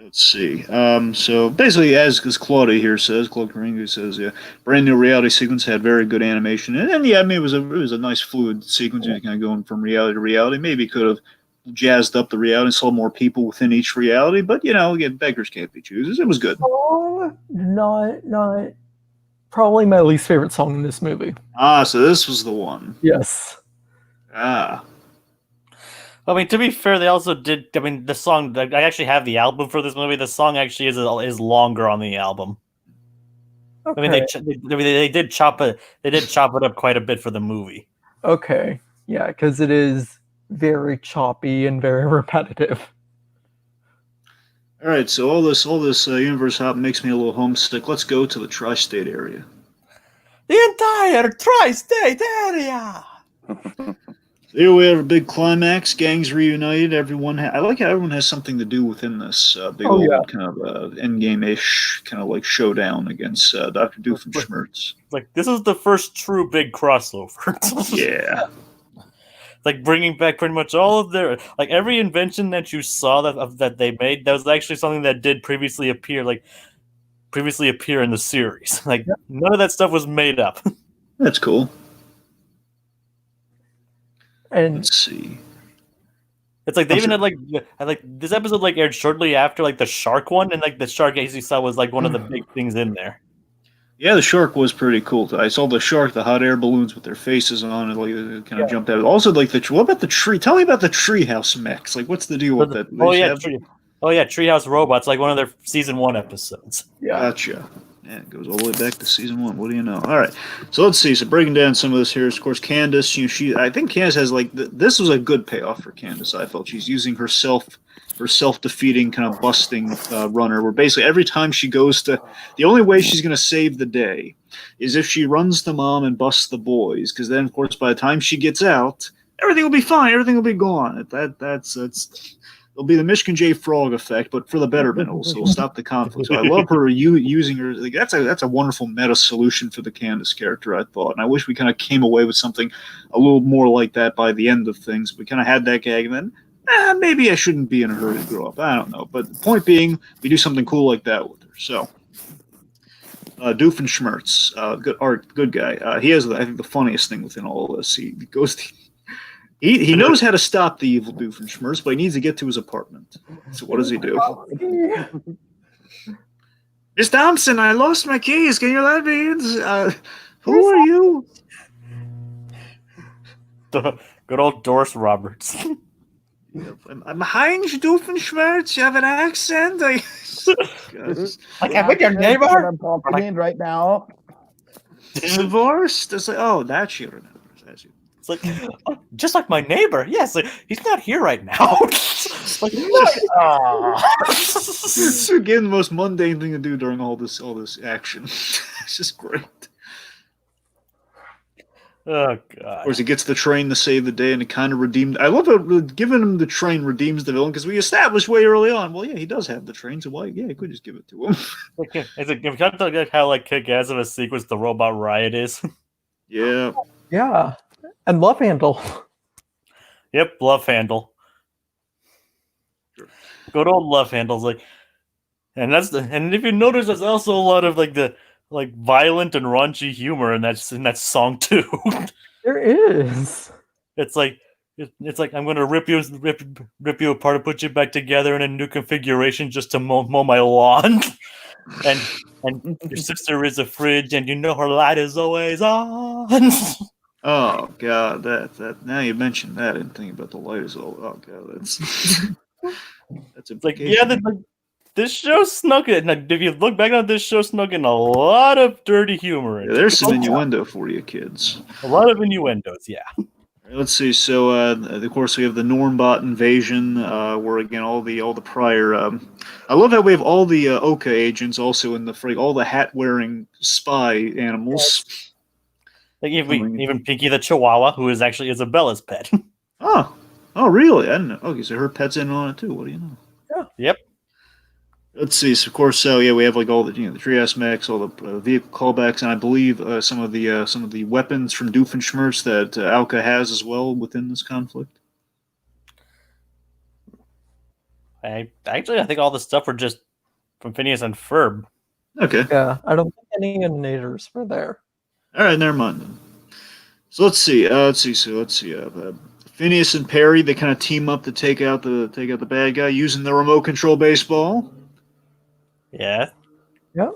Let's see. So basically, as Claudia here says, Claude Karingu says, yeah, brand new reality sequence had very good animation, and yeah, I mean, it was a nice fluid sequence. You kind of going from reality to reality. Maybe could have jazzed up the reality and saw more people within each reality, but again, beggars can't be choosers. It was good. Song, not probably my least favorite song in this movie. So this was the one. Yes. I mean, to be fair, they also did. I mean, the song. I actually have the album for this movie. The song actually is longer on the album. Okay. I mean, they did chop it. They did chop it up quite a bit for the movie. Okay. Yeah, because it is very choppy and very repetitive. All right, so all this universe hop makes me a little homesick. Let's go to the tri-state area. The entire tri-state area. Here we have a big climax. Gangs reunited. I like how everyone has something to do within this big kind of endgame-ish kind of like showdown against Dr. Doofenshmirtz. Like, this is the first true big crossover. Yeah. Like, bringing back pretty much all of their, like, every invention that you saw that they made, that was actually something that did previously appear in the series. Like, none of that stuff was made up. That's cool. And let's see. It's like they even had like this episode like aired shortly after like the shark one, and like the shark, as you saw, was like one of the big things in there. Yeah, the shark was pretty cool. I saw the shark, the hot air balloons with their faces on it, like it kind of jumped out. Also, like what about the tree? Tell me about the treehouse mechs. Like, what's the deal with that? Treehouse Robots, like one of their season 1 episodes. Yeah. Gotcha. Yeah, it goes all the way back to season 1. What do you know? All right, so let's see. So breaking down some of this here, of course, Candace. I think Candace has like this was a good payoff for Candace. I felt she's using her self-defeating kind of busting runner, where basically every time she goes to, the only way she's going to save the day is if she runs to mom and busts the boys, because then of course by the time she gets out, everything will be fine, everything will be gone. That's it'll be the Michigan J Frog effect, but for the betterment. It'll stop the conflict. So I love her using her. Like, that's a wonderful meta solution for the Candace character, I thought, and I wish we kind of came away with something a little more like that by the end of things. We kind of had that gag, and then maybe I shouldn't be in a hurry to grow up. I don't know, but the point being, we do something cool like that with her. So Doofenshmirtz, good guy. He has, I think, the funniest thing within all of this. He goes. He knows how to stop the evil Doofenshmirtz, but he needs to get to his apartment. So what does he do? Miss Thompson, I lost my keys. Can you let me in? Who are you? Good old Doris Roberts. I'm Heinz Doofenshmirtz. You have an accent. Like, I'm with your neighbor. I'm talking in right now. Divorced? It's like, oh, that she remembers. It's like, just like my neighbor. Yes, like, he's not here right now. Like, it's again the most mundane thing to do during all this action. It's just great. Oh god! Of course, he gets the train to save the day, and it kind of redeemed. I love how giving him the train redeems the villain, because we established way early on. Well, yeah, he does have the train, so why? Yeah, he could just give it to him. Okay, it's like, kind of like how like kick-ass of a sequence the Robot Riot is. Yeah. Yeah. And Love Handle. Yep, Love Handle. Sure. Good old Love Handle's like, and if you notice, there's also a lot of like the violent and raunchy humor in that song too. There is. It's like I'm gonna rip you apart and put you back together in a new configuration just to mow my lawn. and your sister is a fridge, and you know her light is always on. Oh god, that now you mentioned that, I didn't think about the light as well. Oh god, that's like, yeah, this show snuck it. Like, if you look back on this show, snuck in a lot of dirty humor. Yeah, there's some innuendo for you kids. A lot of innuendos, yeah. Let's see. So, of course, we have the Normbot invasion, where again all the prior. I love how we have all the Oka agents also in the frig, all the hat-wearing spy animals. Like even Pinky the Chihuahua, who is actually Isabella's pet. Oh, really? I didn't know. Okay, so her pet's in on it too. What do you know? Yeah. Yep. Let's see. So of course, we have like all the the Trias mechs, all the vehicle callbacks, and I believe some of the weapons from Doofenshmirtz that Alka has as well within this conflict. I think all the stuff were just from Phineas and Ferb. Okay. Yeah, I don't think any of the naders were there. All right, never mind then. So let's see. Phineas and Perry, they kind of team up to take out the bad guy using the remote control baseball. Yeah. Yep.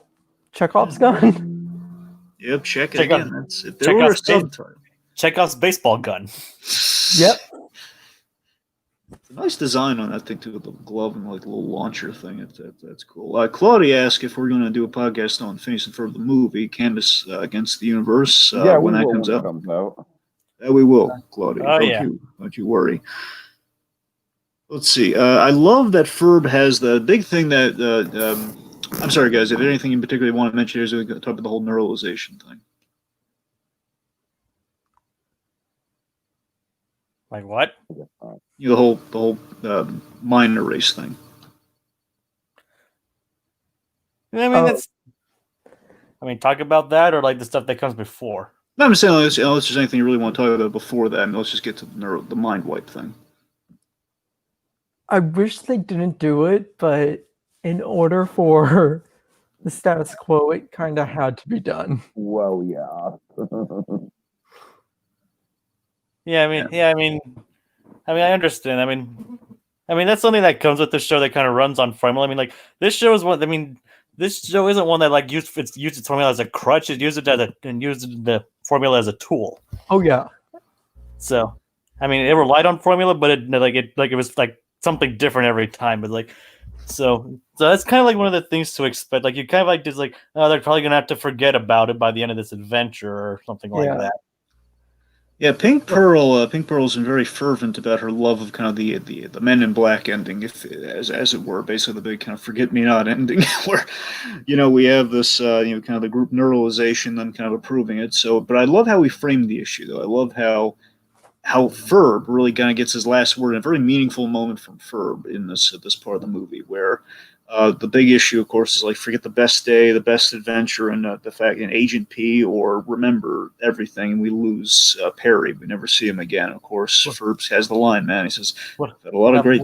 Chekhov's gun. Yep, check it Chekhov- again. That's if there were a subtitle. Chekhov's baseball gun. Yep. It's a nice design on that thing too, with the glove and like a little launcher thing. That's cool. Claudia asked if we're going to do a podcast on Phineas and Ferb the movie, Candace Against the Universe, Yeah, when we that will comes when it out. comes out. We will, Claudia. Oh, yeah. Don't you worry. Let's see. I love that Ferb has the big thing that. I'm sorry, guys. If there's anything in particular you want to mention, here, we talk about the whole neuralization thing. Like what? The whole mind erase thing. I mean, that's. I mean, talk about that or like the stuff that comes before. No, I'm just saying, unless there's anything you really want to talk about before that, let's just get to the mind wipe thing. I wish they didn't do it, but in order for the status quo, it kind of had to be done. Well, yeah. Yeah, I mean, I understand. I mean, that's something that comes with the show that kind of runs on formula. I mean, like this show is one. I mean, this show isn't one that like used its formula as a crutch. It used it and used the formula as a tool. Oh yeah. So, I mean, it relied on formula, but it was like something different every time. But like, so that's kind of like one of the things to expect. Like you kind of like just like, oh, they're probably gonna have to forget about it by the end of this adventure or something like that. Yeah, Pink Pearl's been very fervent about her love of kind of the Men in Black ending, as it were, basically the big kind of forget me not ending, where we have this kind of the group neuralization, them kind of approving it. So, but I love how we framed the issue, though. I love how Ferb really kind of gets his last word in a very meaningful moment from Ferb in this part of the movie, where the big issue, of course, is like forget the best day, the best adventure, and the fact in Agent P, or remember everything, and we lose Perry. We never see him again. Of course, Ferb has the line, man. He says, "Had a lot of great."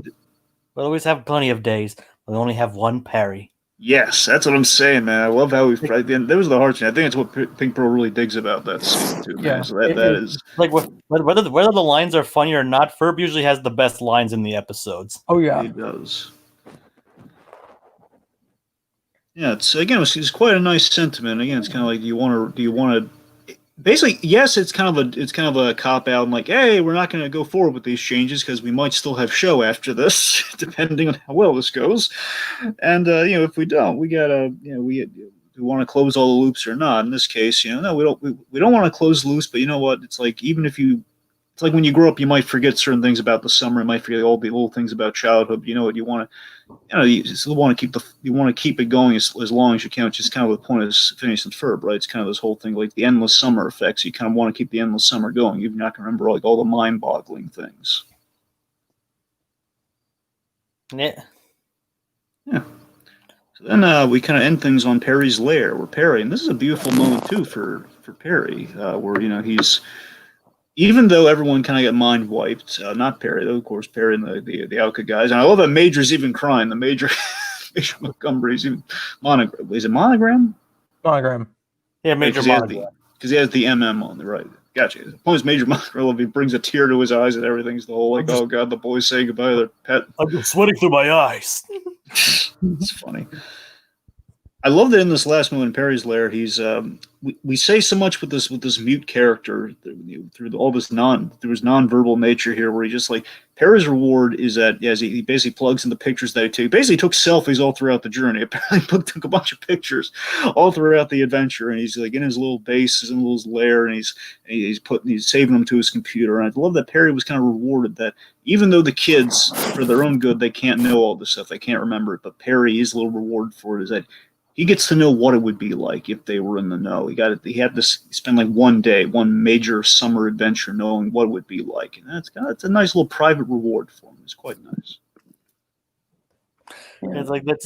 We'll always have plenty of days. We only have one Perry. Yes, that's what I'm saying, man. I love how we. There was the heart scene. I think it's what Pink Pearl really digs about that scene too, man. Yeah, So that is like whether the lines are funny or not. Ferb usually has the best lines in the episodes. Oh yeah. He does. Yeah, it's quite a nice sentiment. Again, it's kind of like do you want to basically, yes, it's kind of a cop out and like, hey, we're not going to go forward with these changes because we might still have show after this, depending on how well this goes. And if we don't, we gotta we want to close all the loops or not. In this case, no, we don't want to close the loops, but you know what? It's like it's like when you grow up, you might forget certain things about the summer. You might forget all the little things about childhood. But you know what? You want to, you still want to keep it going as long as you can, which is kind of the point of Phineas and Ferb, right? It's kind of this whole thing like the endless summer effects. You kind of want to keep the endless summer going. You're not going to remember like all the mind-boggling things. Yeah. Yeah. So then we kind of end things on Perry's lair, where Perry, and this is a beautiful moment too for Perry, where he's. Even though everyone kind of got mind wiped, not Perry, though, of course, Perry and the Alka guys. And I love that Major's even crying. The Major Montgomery's even monogram. Is it monogram? Monogram. Yeah, Major Monogram. Because he has the MM on the right. Gotcha. The point is Major Monogram. He brings a tear to his eyes and everything's the whole like, oh God, the boys say goodbye to their pet. I'm just sweating through my eyes. It's funny. I love that in this last moment in Perry's lair, he's we say so much with this mute character through all this through his nonverbal nature here, where he just like Perry's reward is that he basically plugs in the pictures that he took. Basically took selfies all throughout the journey. Apparently took a bunch of pictures all throughout the adventure, and he's like in his little base, his little lair, and he's saving them to his computer. And I love that Perry was kind of rewarded that even though the kids, for their own good, they can't know all this stuff, they can't remember it, but Perry, his little reward for it is that he gets to know what it would be like if they were in the know. He had to spend like one major summer adventure knowing what it would be like. And that's a nice little private reward for him. It's quite nice. It's like that's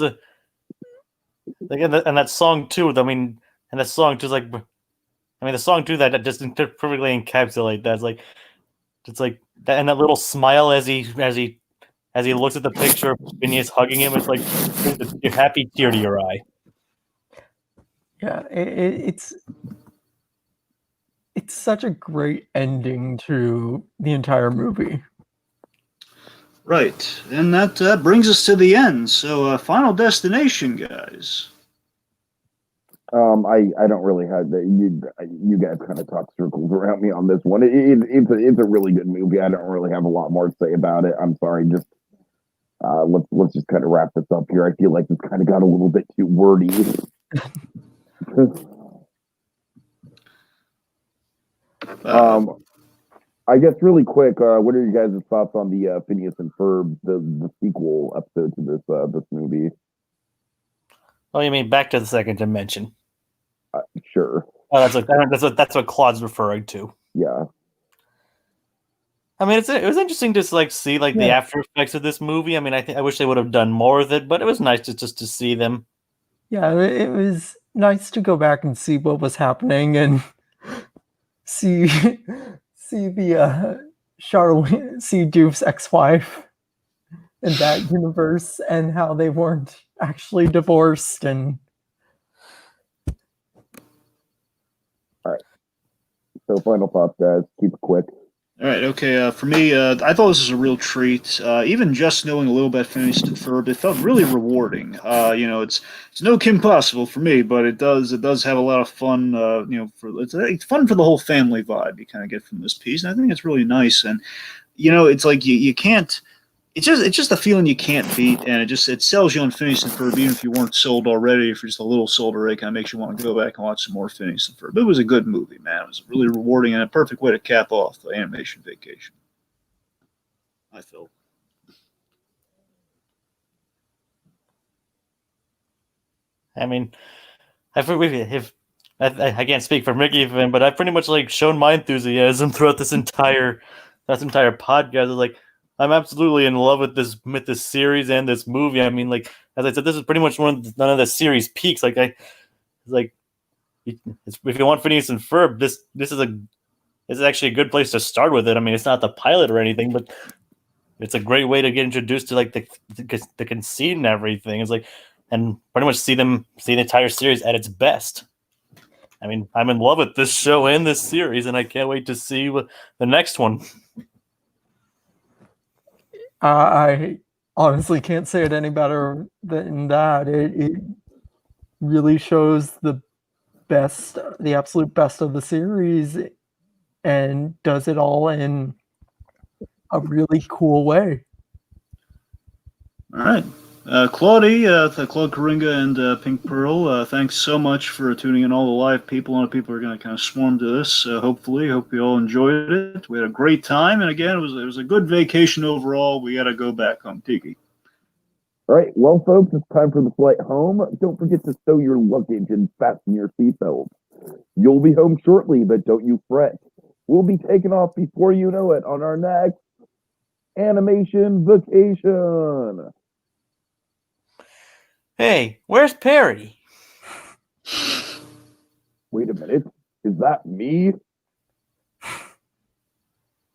Like and that song too. I mean, and that song too is like, I mean, the song too that just perfectly encapsulate that. It's like that, and that little smile as he looks at the picture of Phineas hugging him. It's like a happy tear to your eye. Yeah, it's such a great ending to the entire movie. Right, and that brings us to the end. So, Final Destination, guys. I don't really have the you guys kind of talk circles around me on this one. It's a really good movie. I don't really have a lot more to say about it. I'm sorry. Just let's just kind of wrap this up here. I feel like this kind of got a little bit too wordy. I guess really quick, what are you guys' thoughts on the Phineas and Ferb, the sequel episode to this movie? Oh, you mean Back to the Second Dimension? Sure. Oh, that's what Claude's referring to. Yeah. I mean, it was interesting to like see like the after effects of this movie. I mean, I wish they would have done more with it, but it was nice just to see them. Yeah, it was nice to go back and see what was happening and see the Charlotte, see Doof's ex-wife in that universe and how they weren't actually divorced. And all right. So final thoughts, guys. Keep it quick. All right, okay. For me, I thought this was a real treat. Even just knowing a little bit Phineas and Ferb, it felt really rewarding. It's no Kim Possible for me, but it does have a lot of fun. It's fun for the whole family vibe you kind of get from this piece, and I think it's really nice. And it's like you can't. It's just a feeling you can't beat, and it sells you on Phineas and Ferb, even if you weren't sold already. If you're just a little sold already, kind of makes you want to go back and watch some more Phineas and Ferb. It was a good movie, man. It was really rewarding and a perfect way to cap off the animation vacation, I felt. I mean, I can't speak for Mickeyfan, but I've pretty much like shown my enthusiasm throughout this entire podcast. Like, I'm absolutely in love with this series and this movie. I mean, like as I said, this is pretty much one of the series peaks. If you want Phineas and Ferb, this is actually a good place to start with it. I mean, it's not the pilot or anything, but it's a great way to get introduced to like the conceit and everything. It's like, and pretty much see the entire series at its best. I mean, I'm in love with this show and this series, and I can't wait to see the next one. I honestly can't say it any better than that. It really shows the absolute best of the series, and does it all in a really cool way. All right. Claude Coringa and Pink Pearl, thanks so much for tuning in. All the live people. A lot of people are going to kind of swarm to this. Hopefully, hope you all enjoyed it. We had a great time, and again, it was a good vacation overall. We got to go back home, Tiki. All right, well, folks, it's time for the flight home. Don't forget to stow your luggage and fasten your seatbelts. You'll be home shortly, but don't you fret. We'll be taking off before you know it on our next animation vacation. Hey, where's Perry? Wait a minute. Is that me?